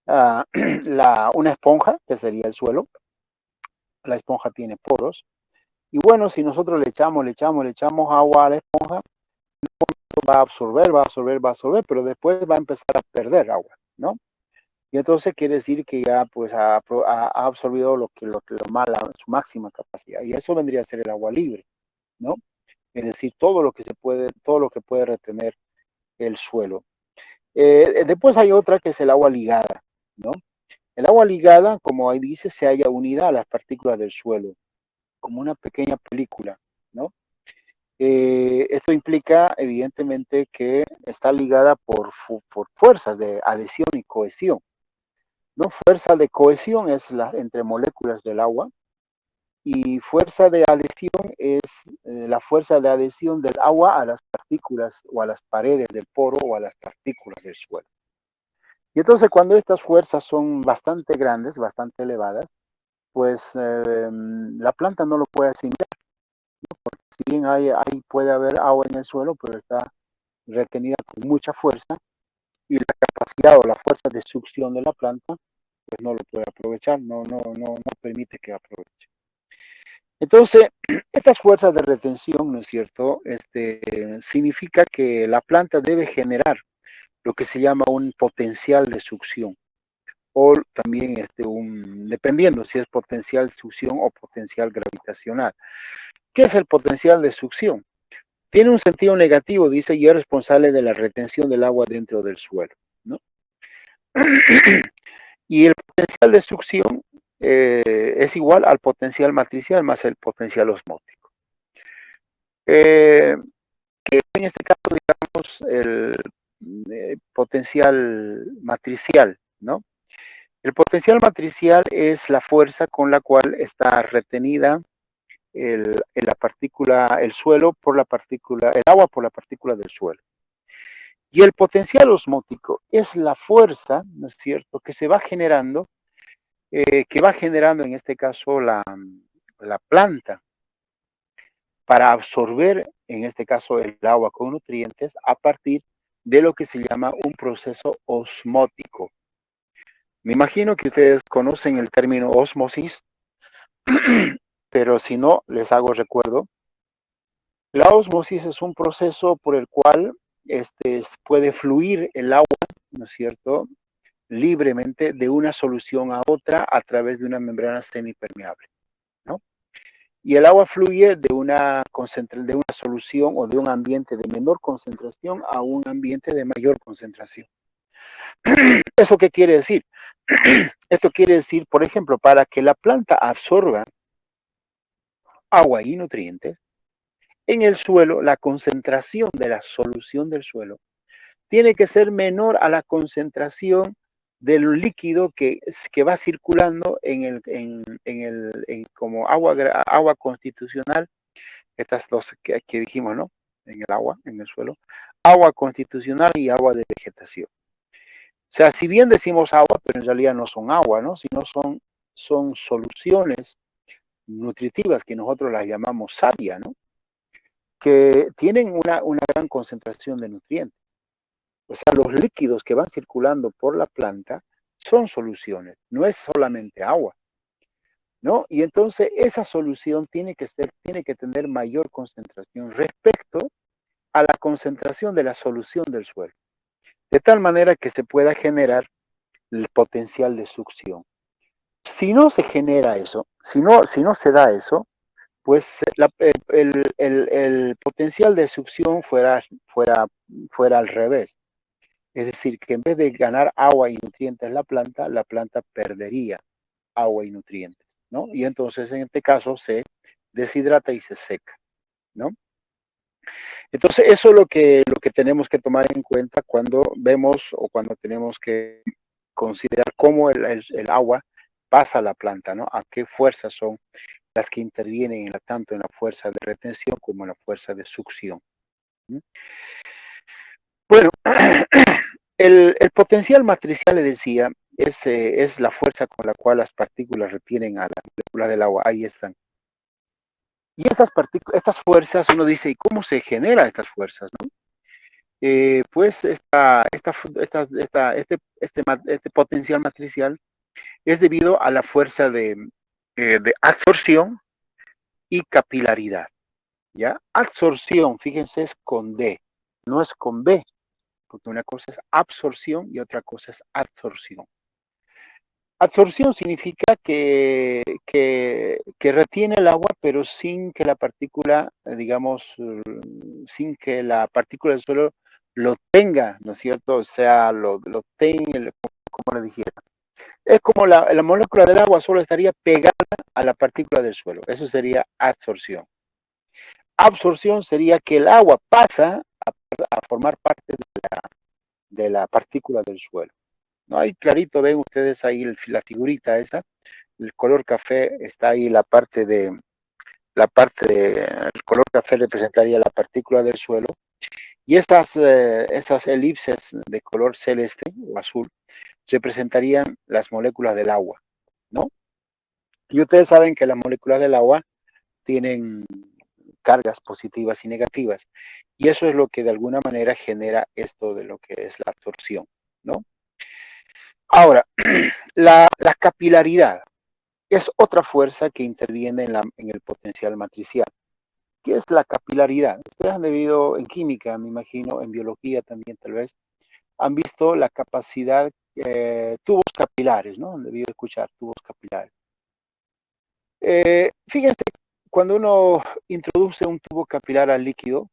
una esponja, que sería el suelo. La esponja tiene poros. Y bueno, si nosotros le echamos agua a la esponja, va a absorber, va a absorber, va a absorber, pero después va a empezar a perder agua, ¿no? Y entonces quiere decir que ya pues ha absorbido lo mala, su máxima capacidad. Y eso vendría a ser el agua libre, ¿no? Es decir, todo lo que puede retener el suelo. Después hay otra que es el agua ligada, ¿no? El agua ligada, como ahí dice, se halla unida a las partículas del suelo, como una pequeña película, ¿no? Esto implica, evidentemente, que está ligada por fuerzas de adhesión y cohesión, ¿no? Fuerza de cohesión es entre moléculas del agua y fuerza de adhesión es la fuerza de adhesión del agua a las partículas o a las paredes del poro o a las partículas del suelo. Y entonces cuando estas fuerzas son bastante grandes, bastante elevadas, pues la planta no lo puede asimilar. Si bien puede haber agua en el suelo, pero está retenida con mucha fuerza y la capacidad o la fuerza de succión de la planta pues no lo puede aprovechar, no permite que aproveche. Entonces, estas fuerzas de retención, ¿no es cierto? Significa que la planta debe generar lo que se llama un potencial de succión o también dependiendo si es potencial succión o potencial gravitacional. ¿Qué es el potencial de succión? Tiene un sentido negativo, dice, y es responsable de la retención del agua dentro del suelo, ¿no? Y el potencial de succión es igual al potencial matricial más el potencial osmótico. Que en este caso, digamos, el potencial matricial, ¿no? El potencial matricial es la fuerza con la cual está retenida el suelo por la partícula, el agua por la partícula del suelo. Y el potencial osmótico es la fuerza, ¿no es cierto?, que va generando en este caso la planta para absorber, en este caso, el agua con nutrientes a partir de lo que se llama un proceso osmótico. Me imagino que ustedes conocen el término ósmosis, pero si no, les hago recuerdo. La ósmosis es un proceso por el cual puede fluir el agua, ¿no es cierto?, libremente de una solución a otra a través de una membrana semipermeable, ¿no? Y el agua fluye de una solución o de un ambiente de menor concentración a un ambiente de mayor concentración. ¿Eso qué quiere decir? Esto quiere decir, por ejemplo, para que la planta absorba agua y nutrientes, en el suelo la concentración de la solución del suelo tiene que ser menor a la concentración del líquido que va circulando como agua constitucional, estas dos que dijimos, ¿no? En el agua, en el suelo, agua constitucional y agua de vegetación. O sea, si bien decimos agua, pero en realidad no son agua, ¿no? Sino son soluciones nutritivas que nosotros las llamamos savia, ¿no? Que tienen una gran concentración de nutrientes. O sea, los líquidos que van circulando por la planta son soluciones, no es solamente agua, ¿no? Y entonces esa solución tiene que tener mayor concentración respecto a la concentración de la solución del suelo, de tal manera que se pueda generar el potencial de succión. Si no se genera eso, si no se da eso, pues el potencial de succión fuera al revés. Es decir, que en vez de ganar agua y nutrientes la planta perdería agua y nutrientes, ¿no? Y entonces en este caso se deshidrata y se seca, ¿no? Entonces eso es lo que tenemos que tomar en cuenta cuando vemos o cuando tenemos que considerar cómo el agua pasa a la planta, ¿no? A qué fuerzas son las que intervienen tanto en la fuerza de retención como en la fuerza de succión. ¿Mm? Bueno, el potencial matricial, le decía, es la fuerza con la cual las partículas retienen a la molécula del agua. Ahí están. Y estas fuerzas, uno dice, ¿y cómo se generan estas fuerzas? ¿No? Pues este potencial matricial es debido a la fuerza de absorción y capilaridad. ¿Ya? Absorción, fíjense, es con D, no es con B, porque una cosa es absorción y otra cosa es absorción. Absorción significa que retiene el agua, pero sin que la partícula, digamos, sin que la partícula del suelo lo tenga, ¿no es cierto? O sea, lo tenga, como le dijera. Es como la molécula del agua solo estaría pegada a la partícula del suelo. Eso sería absorción. Absorción sería que el agua pasa a formar parte de la partícula del suelo. ¿No? Ahí clarito ven ustedes ahí la figurita esa, el color café está ahí el color café representaría la partícula del suelo y esas elipses de color celeste o azul representarían las moléculas del agua, ¿no? Y ustedes saben que las moléculas del agua tienen cargas positivas y negativas y eso es lo que de alguna manera genera esto de lo que es la absorción, ¿no? Ahora, la capilaridad es otra fuerza que interviene en el potencial matricial. ¿Qué es la capilaridad? Ustedes han debido, en química, me imagino, en biología también tal vez, han visto la capacidad, tubos capilares, ¿no? Han debido escuchar tubos capilares. Fíjense, cuando uno introduce un tubo capilar al líquido,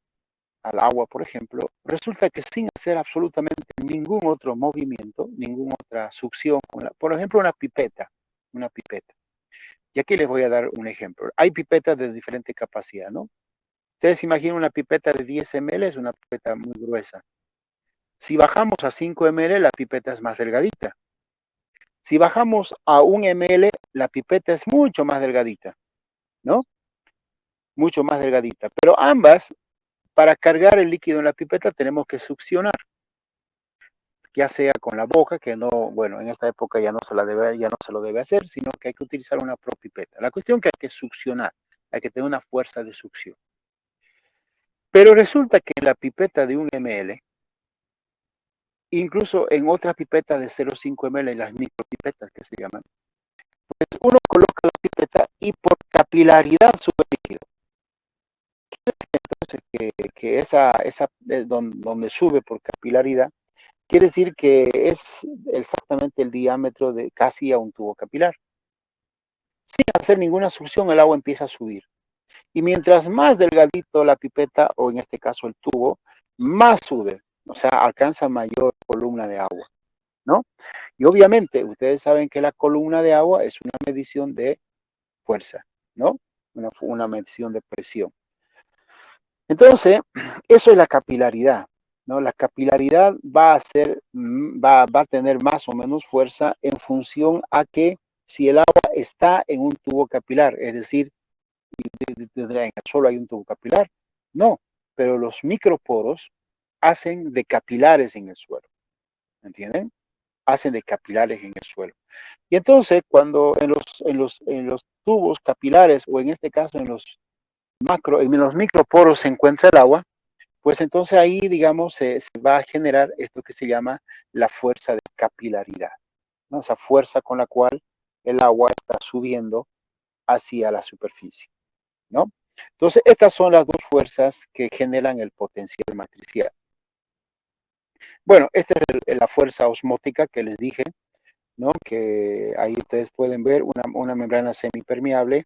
al agua, por ejemplo, resulta que sin hacer absolutamente ningún otro movimiento, ninguna otra succión, por ejemplo, una pipeta. Y aquí les voy a dar un ejemplo. Hay pipetas de diferente capacidad, ¿no? Ustedes imaginan una pipeta de 10 ml, es una pipeta muy gruesa. Si bajamos a 5 ml, la pipeta es más delgadita. Si bajamos a 1 ml, la pipeta es mucho más delgadita, ¿no? Mucho más delgadita. Pero ambas, para cargar el líquido en la pipeta, tenemos que succionar, ya sea con la boca, que no, bueno, en esta época ya no se lo debe hacer, sino que hay que utilizar una propipeta. La cuestión es que hay que succionar, hay que tener una fuerza de succión. Pero resulta que la pipeta de 1 ml incluso en otras pipetas de 0,5 ml, las micropipetas que se llaman, pues uno coloca la pipeta y por capilaridad sube líquido. Entonces, que donde sube por capilaridad, quiere decir que es exactamente el diámetro de casi a un tubo capilar. Sin hacer ninguna succión, el agua empieza a subir. Y mientras más delgadito la pipeta, o en este caso el tubo, más sube, o sea, alcanza mayor columna de agua, ¿no? Y obviamente, ustedes saben que la columna de agua es una medición de fuerza, ¿no? Una medición de presión. Entonces, eso es la capilaridad, ¿no? La capilaridad va a tener más o menos fuerza en función a que si el agua está en un tubo capilar, es decir, en el suelo hay un tubo capilar, no, pero los microporos hacen de capilares en el suelo, ¿entienden? Hacen de capilares en el suelo. Y entonces, cuando en los tubos capilares, o en este caso en los microporos se encuentra el agua, pues entonces ahí, digamos, se va a generar esto que se llama la fuerza de capilaridad, ¿no? Esa fuerza con la cual el agua está subiendo hacia la superficie, ¿no? Entonces, estas son las dos fuerzas que generan el potencial matricial. Bueno, esta es la fuerza osmótica que les dije, ¿no? Que ahí ustedes pueden ver una membrana semipermeable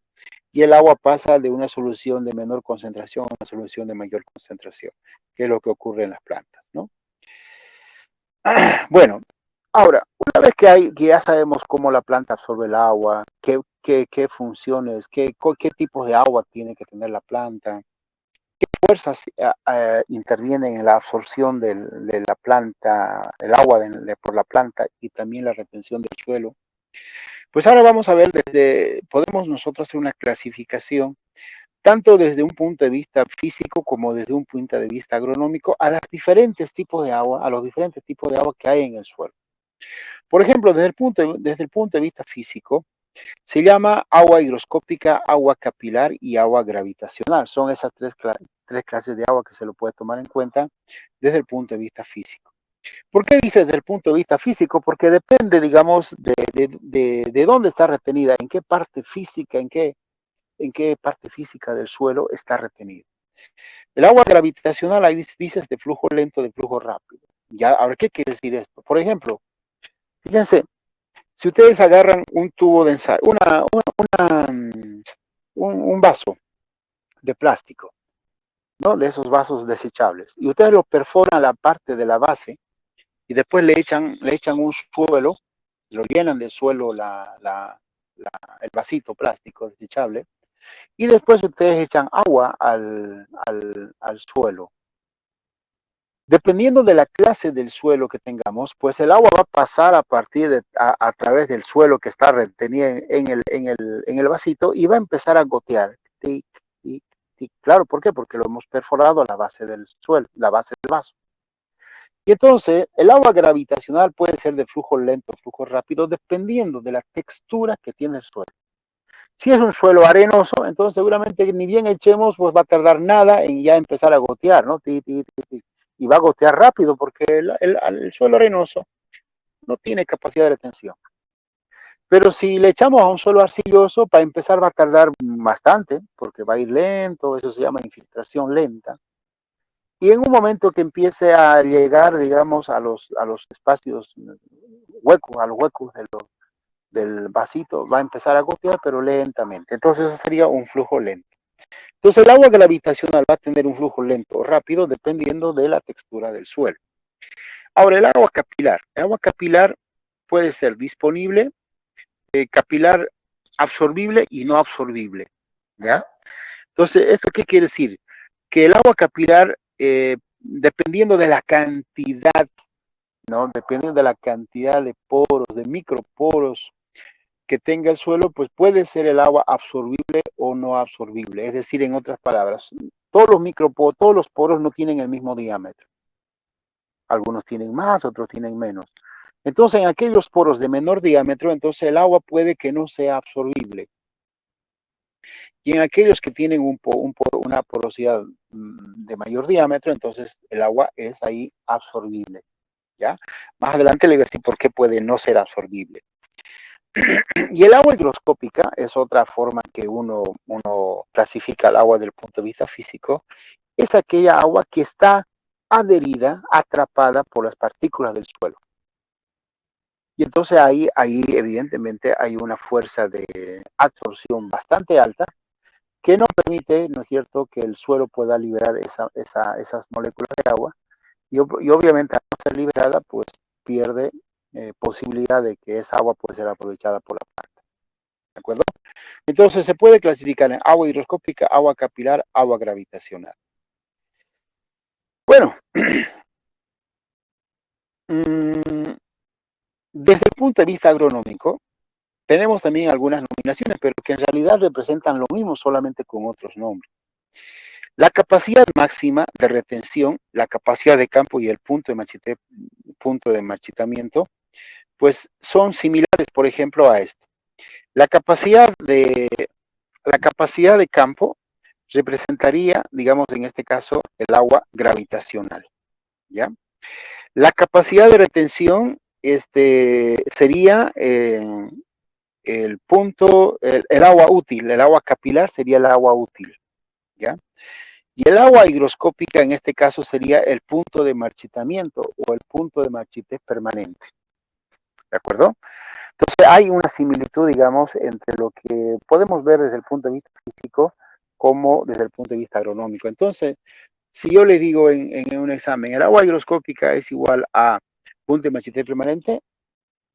y el agua pasa de una solución de menor concentración a una solución de mayor concentración, que es lo que ocurre en las plantas, ¿no? Bueno, ahora, una vez que ya sabemos cómo la planta absorbe el agua, qué funciones, qué tipos de agua tiene que tener la planta, qué fuerzas intervienen en la absorción de la planta, el agua por la planta y también la retención del suelo, pues ahora vamos a ver podemos nosotros hacer una clasificación tanto desde un punto de vista físico como desde un punto de vista agronómico a los diferentes tipos de agua que hay en el suelo. Por ejemplo, desde el punto de vista físico, se llama agua higroscópica, agua capilar y agua gravitacional. Son esas tres clases de agua que se lo puede tomar en cuenta desde el punto de vista físico. ¿Por qué dice desde el punto de vista físico? Porque depende, digamos, de dónde está retenida, en qué parte física, en qué parte física del suelo está retenida. El agua gravitacional, ahí dices de flujo lento, de flujo rápido. Ya, ahora, ¿qué quiere decir esto? Por ejemplo, fíjense, si ustedes agarran un tubo de ensayo, un vaso de plástico, ¿no? De esos vasos desechables, y ustedes lo perforan la parte de la base y después le echan un suelo, lo llenan de suelo el vasito plástico desechable, y después ustedes echan agua al suelo. Dependiendo de la clase del suelo que tengamos, pues el agua va a pasar a través del suelo que está retenido en el vasito y va a empezar a gotear. Tic, tic, tic. Claro, ¿por qué? Porque lo hemos perforado a la base del suelo, la base del vaso. Y entonces el agua gravitacional puede ser de flujo lento, flujo rápido, dependiendo de la textura que tiene el suelo. Si es un suelo arenoso, entonces seguramente ni bien echemos, pues va a tardar nada en ya empezar a gotear, ¿no? Y va a gotear rápido porque el suelo arenoso no tiene capacidad de retención. Pero si le echamos a un suelo arcilloso, para empezar va a tardar bastante, porque va a ir lento, eso se llama infiltración lenta. Y en un momento que empiece a llegar, digamos, a los espacios huecos, a los huecos del vasito, va a empezar a gotear, pero lentamente. Entonces, eso sería un flujo lento. Entonces, el agua gravitacional va a tener un flujo lento o rápido dependiendo de la textura del suelo. Ahora, el agua capilar puede ser disponible, capilar absorbible y no absorbible, ¿ya? Entonces, ¿esto qué quiere decir? Que el agua capilar, dependiendo de la cantidad, ¿no? Dependiendo de la cantidad de poros, de microporos que tenga el suelo, pues puede ser el agua absorbible o no absorbible. Es decir, en otras palabras, todos los poros no tienen el mismo diámetro. Algunos tienen más, otros tienen menos. Entonces, en aquellos poros de menor diámetro, entonces el agua puede que no sea absorbible. Y en aquellos que tienen una porosidad de mayor diámetro, entonces el agua es ahí absorbible. ¿ya? Más adelante le voy a decir por qué puede no ser absorbible. Y el agua higroscópica es otra forma que uno clasifica el agua desde el punto de vista físico, es aquella agua que está adherida, atrapada por las partículas del suelo. Y entonces ahí evidentemente hay una fuerza de absorción bastante alta que no permite, ¿no es cierto?, que el suelo pueda liberar esas moléculas de agua y obviamente al no ser liberada, pues pierde posibilidad de que esa agua pueda ser aprovechada por la planta. ¿De acuerdo? Entonces se puede clasificar en agua higroscópica, agua capilar, agua gravitacional. Bueno, desde el punto de vista agronómico, tenemos también algunas nominaciones, pero que en realidad representan lo mismo, solamente con otros nombres. La capacidad máxima de retención, la capacidad de campo y el punto de marchitamiento, pues son similares, por ejemplo, a esto. La capacidad de campo representaría, digamos, en este caso, el agua gravitacional, ¿ya? La capacidad de retención sería el punto, el agua útil, el agua capilar sería el agua útil, ¿ya? Y el agua higroscópica en este caso sería el punto de marchitamiento o el punto de marchitez permanente, ¿de acuerdo? Entonces hay una similitud, digamos, entre lo que podemos ver desde el punto de vista físico como desde el punto de vista agronómico. Entonces, si yo le digo en un examen, el agua higroscópica es igual a punto de marchitez permanente,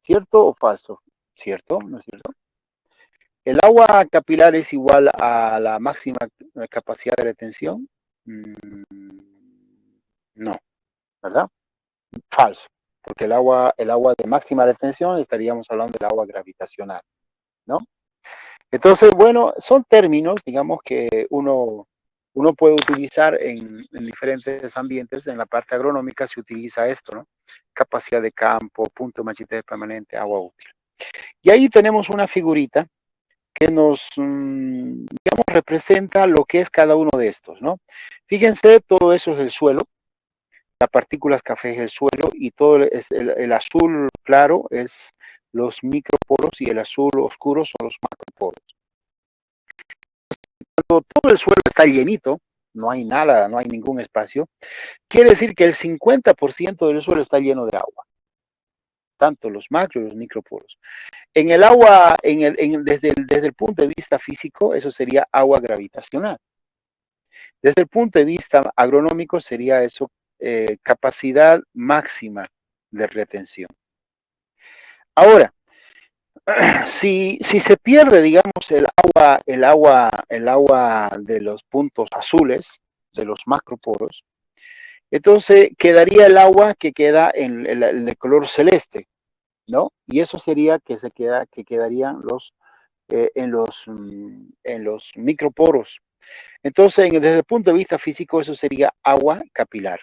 ¿cierto o falso? ¿Cierto? ¿No es cierto? ¿El agua capilar es igual a la máxima capacidad de retención? No, ¿verdad? Falso, porque el agua de máxima retención estaríamos hablando del agua gravitacional, ¿no? Entonces, bueno, son términos, digamos, que uno puede utilizar en diferentes ambientes. En la parte agronómica se utiliza esto, ¿no? Capacidad de campo, punto de marchitez permanente, agua útil. Y ahí tenemos una figurita que nos, digamos, representa lo que es cada uno de estos, ¿no? Fíjense, todo eso es el suelo, las partículas café es el suelo y todo el azul claro es los microporos y el azul oscuro son los macroporos. Cuando todo el suelo está llenito, no hay nada, no hay ningún espacio, quiere decir que el 50% del suelo está lleno de agua, tanto los macro y los microporos. En el agua, desde el punto de vista físico, eso sería agua gravitacional. Desde el punto de vista agronómico sería eso capacidad máxima de retención. Ahora, si se pierde, digamos, el agua de los puntos azules, de los macroporos, entonces quedaría el agua que queda en el de color celeste, ¿no? Y eso sería que quedarían en los microporos. Entonces, desde el punto de vista físico, eso sería agua capilar.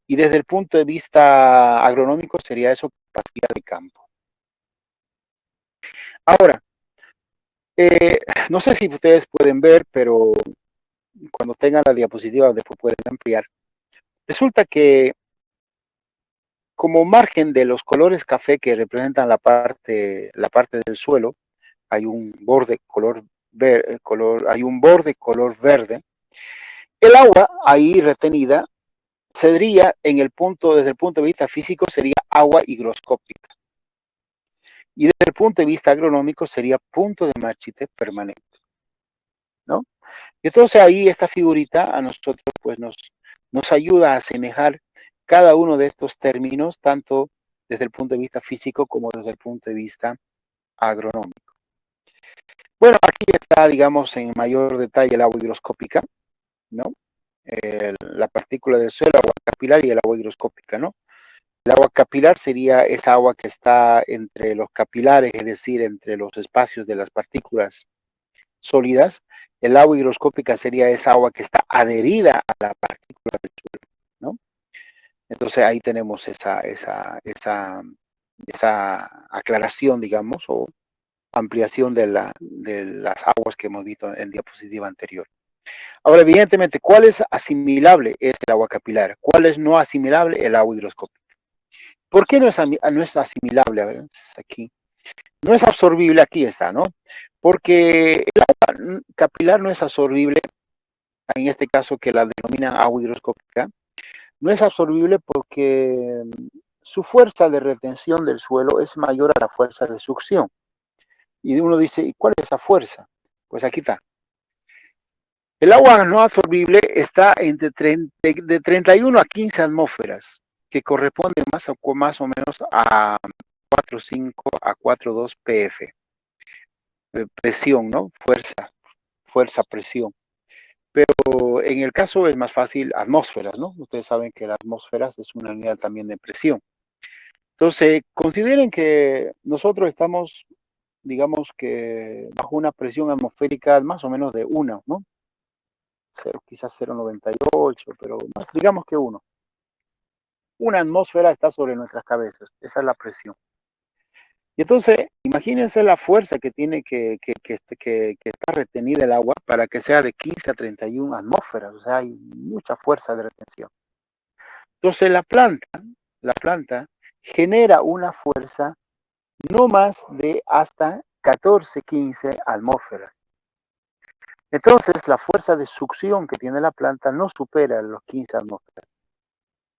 Y desde el punto de vista agronómico, sería eso capacidad de campo. Ahora, no sé si ustedes pueden ver, pero cuando tengan la diapositiva después pueden ampliar. Resulta que como margen de los colores café que representan la parte del suelo, hay un borde hay un borde color verde. El agua ahí retenida sería desde el punto de vista físico, sería agua higroscópica. Y desde el punto de vista agronómico sería punto de marchitez permanente, ¿no? Y entonces ahí esta figurita a nosotros pues nos ayuda a asemejar cada uno de estos términos, tanto desde el punto de vista físico como desde el punto de vista agronómico. Bueno, aquí está, digamos, en mayor detalle el agua higroscópica, ¿no? La partícula del suelo, agua capilar y el agua higroscópica, ¿no? El agua capilar sería esa agua que está entre los capilares, es decir, entre los espacios de las partículas sólidas. El agua higroscópica sería esa agua que está adherida a la partícula del suelo, ¿no? Entonces ahí tenemos esa aclaración, digamos, o ampliación de las aguas que hemos visto en diapositiva anterior. Ahora, evidentemente, ¿cuál es asimilable? Es el agua capilar. ¿Cuál es no asimilable? El agua higroscópica. ¿Por qué no es asimilable? A ver, aquí. No es absorbible, aquí está, ¿no? Porque el agua capilar no es absorbible, en este caso que la denominan agua higroscópica, no es absorbible porque su fuerza de retención del suelo es mayor a la fuerza de succión. Y uno dice, ¿y cuál es esa fuerza? Pues aquí está. El agua no absorbible está de 31 a 15 atmósferas, que corresponde más o menos a 4,5 a 4,2 pf. Presión, ¿no? Fuerza, presión. Pero en el caso es más fácil atmósferas, ¿no? Ustedes saben que las atmósferas es una unidad también de presión. Entonces, consideren que nosotros estamos, digamos que bajo una presión atmosférica más o menos de 1, ¿no? 0, quizás 0,98, pero más, digamos que 1. Una atmósfera está sobre nuestras cabezas, esa es la presión. Y entonces, imagínense la fuerza que tiene que está retenida el agua para que sea de 15 a 31 atmósferas, o sea, hay mucha fuerza de retención. Entonces, la planta genera una fuerza no más de hasta 14, 15 atmósferas. Entonces, la fuerza de succión que tiene la planta no supera los 15 atmósferas.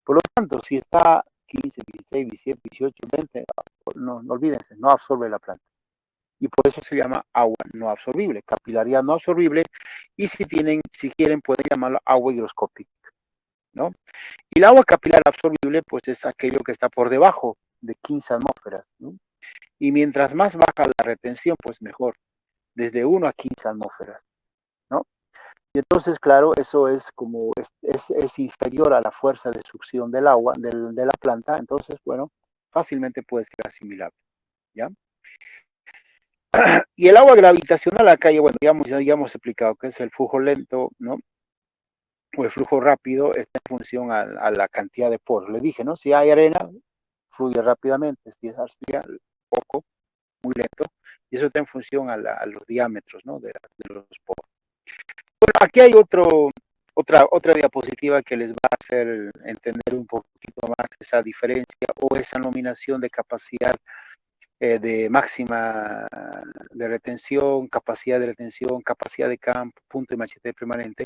Por lo tanto, si está 15, 16, 17, 18, 20, no olvídense, no absorbe la planta. Y por eso se llama agua no absorbible, capilaridad no absorbible, y si quieren, pueden llamarlo agua higroscópica, ¿no? Y el agua capilar absorbible, pues es aquello que está por debajo de 15 atmósferas, ¿no? Y mientras más baja la retención, pues mejor, desde 1 a 15 atmósferas, ¿no? Y entonces, claro, eso es como, es inferior a la fuerza de succión del agua, de la planta, entonces, bueno, fácilmente puede ser asimilable, ¿ya? Y el agua gravitacional acá, bueno, ya hemos explicado que es el flujo lento, ¿no? O el flujo rápido está en función a la cantidad de poros. Le dije, ¿no? Si hay arena, fluye rápidamente, si es arcilla, poco, muy lento, y eso está en función a los diámetros, ¿no? De los poros. Bueno, aquí hay otra diapositiva que les va a hacer entender un poquito más esa diferencia o esa nominación de capacidad de máxima de retención, capacidad de campo, punto de machete permanente,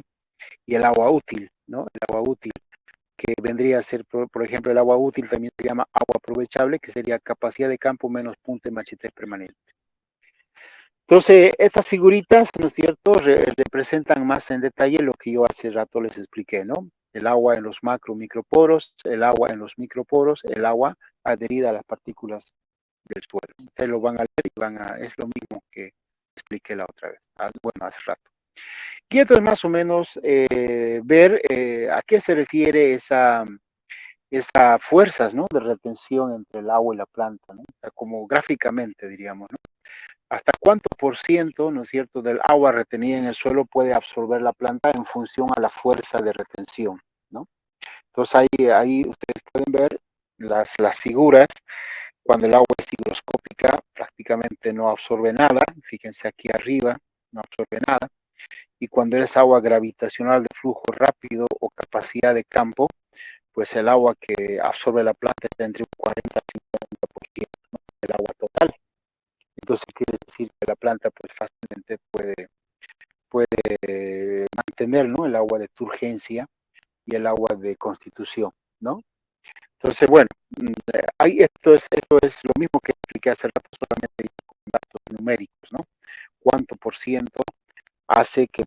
y el agua útil, ¿no? El agua útil, que vendría a ser, por ejemplo, el agua útil también se llama agua aprovechable, que sería capacidad de campo menos punto de machete permanente. Entonces, estas figuritas, ¿no es cierto?, representan más en detalle lo que yo hace rato les expliqué, ¿no? El agua en los microporos, el agua en los microporos, el agua adherida a las partículas del suelo. Ustedes lo van a leer y es lo mismo que expliqué la otra vez, bueno, hace rato. Y entonces más o menos ver a qué se refiere esa fuerzas, ¿no?, de retención entre el agua y la planta, ¿no? O sea, como gráficamente diríamos, ¿no? Hasta cuánto por ciento, ¿no es cierto?, del agua retenida en el suelo puede absorber la planta en función a la fuerza de retención, ¿no? Entonces ahí ustedes pueden ver las figuras. Cuando el agua es higroscópica, prácticamente no absorbe nada. Fíjense aquí arriba, no absorbe nada. Y cuando es agua gravitacional de flujo rápido o capacidad de campo, pues el agua que absorbe la planta está entre un 40 y 50%, ¿no?, del agua total. Entonces quiere decir que la planta pues fácilmente puede mantener, ¿no?, el agua de turgencia y el agua de constitución, ¿no? Entonces, bueno, esto es lo mismo que expliqué hace rato, solamente con datos numéricos, ¿no? ¿Cuánto por ciento hace que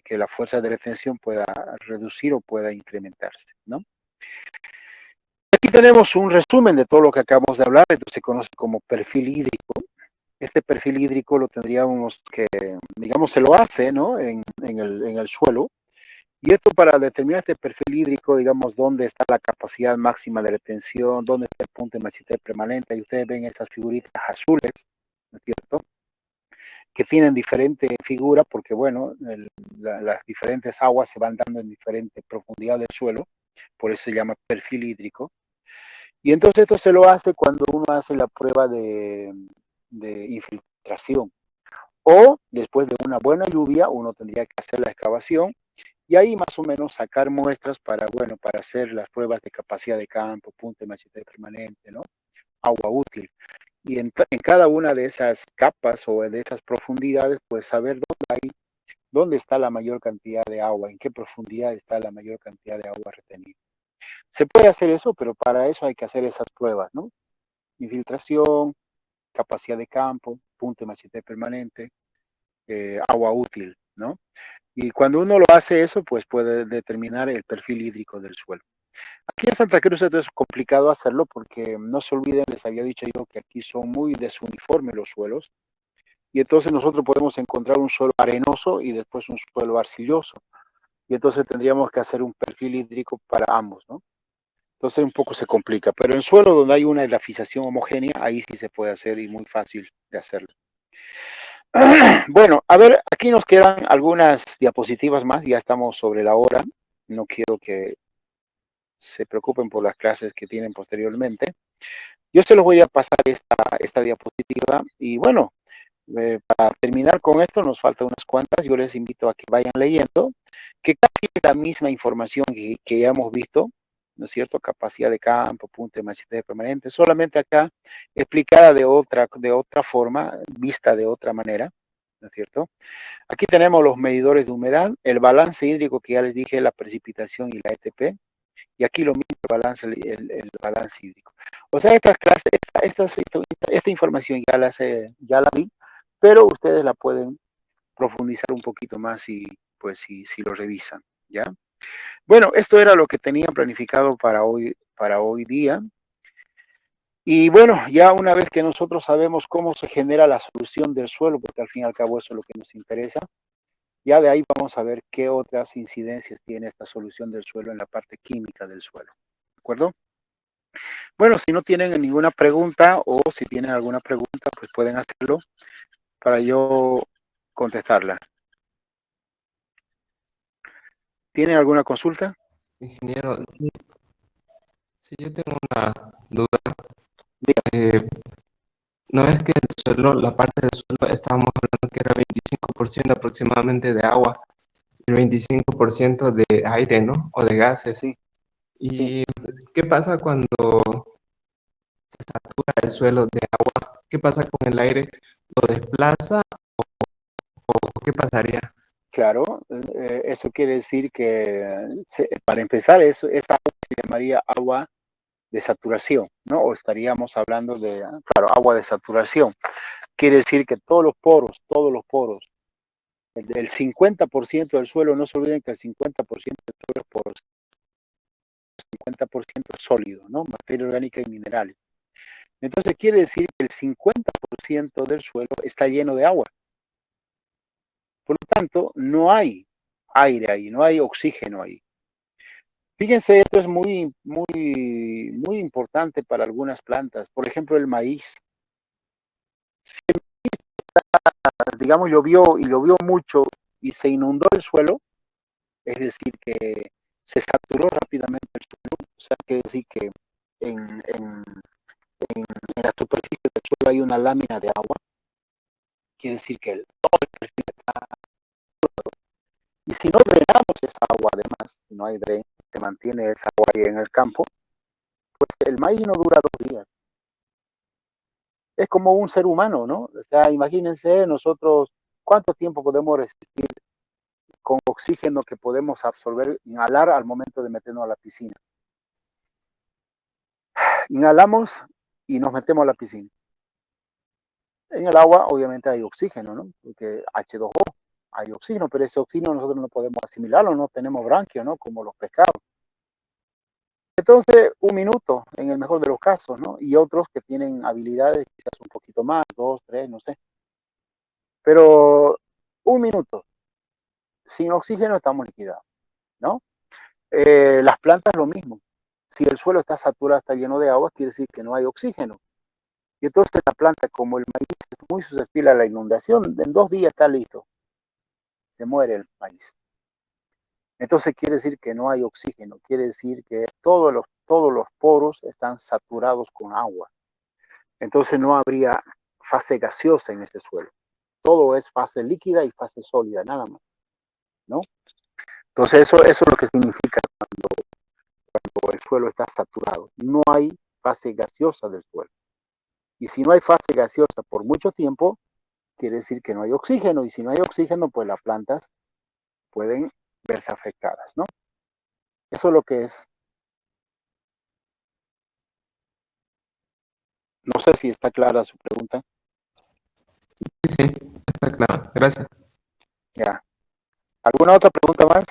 que la fuerza de retención pueda reducir o pueda incrementarse, ¿no? Aquí tenemos un resumen de todo lo que acabamos de hablar. Esto se conoce como perfil hídrico. Este perfil hídrico lo tendríamos que, digamos, se lo hace, ¿no?, en el suelo. Y esto para determinar este perfil hídrico, digamos, dónde está la capacidad máxima de retención, dónde está el punto de machete permanente. Y ustedes ven esas figuritas azules, ¿no es cierto?, que tienen diferente figura porque, bueno, las diferentes aguas se van dando en diferente profundidad del suelo, por eso se llama perfil hídrico. Y entonces esto se lo hace cuando uno hace la prueba de infiltración. O después de una buena lluvia, uno tendría que hacer la excavación y ahí más o menos sacar muestras para, bueno, para hacer las pruebas de capacidad de campo, punto de machete permanente, ¿no? Agua útil. Y en cada una de esas capas o de esas profundidades, pues saber dónde está la mayor cantidad de agua, en qué profundidad está la mayor cantidad de agua retenida. Se puede hacer eso, pero para eso hay que hacer esas pruebas, ¿no? Infiltración, capacidad de campo, punto de machete permanente, agua útil, ¿no? Y cuando uno lo hace eso, pues puede determinar el perfil hídrico del suelo. Aquí en Santa Cruz esto es complicado hacerlo porque no se olviden, les había dicho yo que aquí son muy desuniformes los suelos y entonces nosotros podemos encontrar un suelo arenoso y después un suelo arcilloso y entonces tendríamos que hacer un perfil hídrico para ambos, ¿no? Entonces un poco se complica, pero en suelo donde hay una edafización homogénea, ahí sí se puede hacer y muy fácil de hacerlo. Bueno, a ver, aquí nos quedan algunas diapositivas más, ya estamos sobre la hora, no quiero que se preocupen por las clases que tienen posteriormente. Yo se los voy a pasar esta diapositiva y bueno, para terminar con esto nos faltan unas cuantas, yo les invito a que vayan leyendo, que casi es la misma información que ya hemos visto, ¿no es cierto? Capacidad de campo, punto de machete permanente, solamente acá explicada de otra forma, vista de otra manera, ¿no es cierto? Aquí tenemos los medidores de humedad, el balance hídrico que ya les dije, la precipitación y la ETP, y aquí lo mismo, el balance hídrico. O sea, estas clases, esta información ya la vi, pero ustedes la pueden profundizar un poquito más pues si lo revisan, ¿ya? Bueno, esto era lo que tenían planificado para hoy día. Y bueno, ya una vez que nosotros sabemos cómo se genera la solución del suelo, porque al fin y al cabo eso es lo que nos interesa, ya de ahí vamos a ver qué otras incidencias tiene esta solución del suelo en la parte química del suelo. ¿De acuerdo? Bueno, si no tienen ninguna pregunta o si tienen alguna pregunta, pues pueden hacerlo para yo contestarla. ¿Tienen alguna consulta? Ingeniero, si yo tengo una duda, Dígame. ¿no es que el suelo, la parte del suelo, estábamos hablando que era 25% aproximadamente de agua y 25% de aire, ¿no? O de gases. Sí, sí. ¿Y qué pasa cuando se satura el suelo de agua? ¿Qué pasa con el aire? ¿Lo desplaza o qué pasaría? Claro, eso quiere decir que para empezar, esa agua se llamaría agua de saturación, ¿no? O estaríamos hablando de, claro, agua de saturación. Quiere decir que todos los poros, el 50% del suelo, no se olviden que el 50% del suelo es poroso, el 50% es sólido, ¿no? Materia orgánica y minerales. Entonces quiere decir que el 50% del suelo está lleno de agua. Por lo tanto, no hay aire ahí, no hay oxígeno ahí. Fíjense, esto es muy importante para algunas plantas. Por ejemplo, el maíz. Si, digamos, llovió mucho y se inundó el suelo, es decir, que se saturó rápidamente el suelo, o sea, quiere decir que en, en, en la superficie del suelo hay una lámina de agua, quiere decir que todo el perfil está. Y si no drenamos esa agua, además, si no hay dren, se mantiene esa agua ahí en el campo, pues el maíz no dura 2 días. Es como un ser humano, ¿no? O sea, imagínense nosotros cuánto tiempo podemos resistir con oxígeno que podemos absorber, inhalar al momento de meternos a la piscina. Inhalamos y nos metemos a la piscina. En el agua obviamente hay oxígeno, ¿no? Porque H2O, hay oxígeno, pero ese oxígeno nosotros no podemos asimilarlo, no tenemos branquios, ¿no? Como los pescados. Entonces, 1 minuto en el mejor de los casos, ¿no? Y otros que tienen habilidades quizás un poquito más, 2, 3, no sé. Pero 1 minuto, sin oxígeno estamos liquidados, ¿no? Las plantas lo mismo. Si el suelo está saturado, está lleno de agua, quiere decir que no hay oxígeno. Y entonces la planta, como el maíz es muy susceptible a la inundación, en 2 días está listo, se muere el maíz. Entonces quiere decir que no hay oxígeno, quiere decir que todos los poros están saturados con agua. Entonces no habría fase gaseosa en ese suelo. Todo es fase líquida y fase sólida, nada más, ¿no? Entonces eso es lo que significa cuando el suelo está saturado. No hay fase gaseosa del suelo. Y si no hay fase gaseosa por mucho tiempo, quiere decir que no hay oxígeno. Y si no hay oxígeno, pues las plantas pueden verse afectadas, ¿no? Eso es lo que es. No sé si está clara su pregunta. Sí, sí, está claro. Gracias. Ya. ¿Alguna otra pregunta más?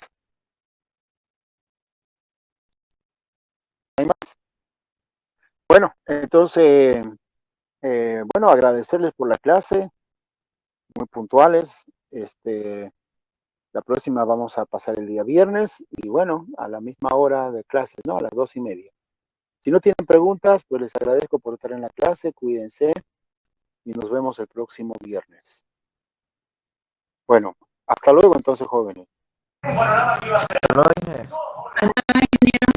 ¿Hay más? Bueno, entonces, bueno, agradecerles por la clase, muy puntuales. La próxima vamos a pasar el día viernes y bueno, a la misma hora de clases, ¿no? A las 2:30. Si no tienen preguntas, pues les agradezco por estar en la clase, cuídense y nos vemos el próximo viernes. Bueno, hasta luego entonces, jóvenes. Hasta luego, ingeniero.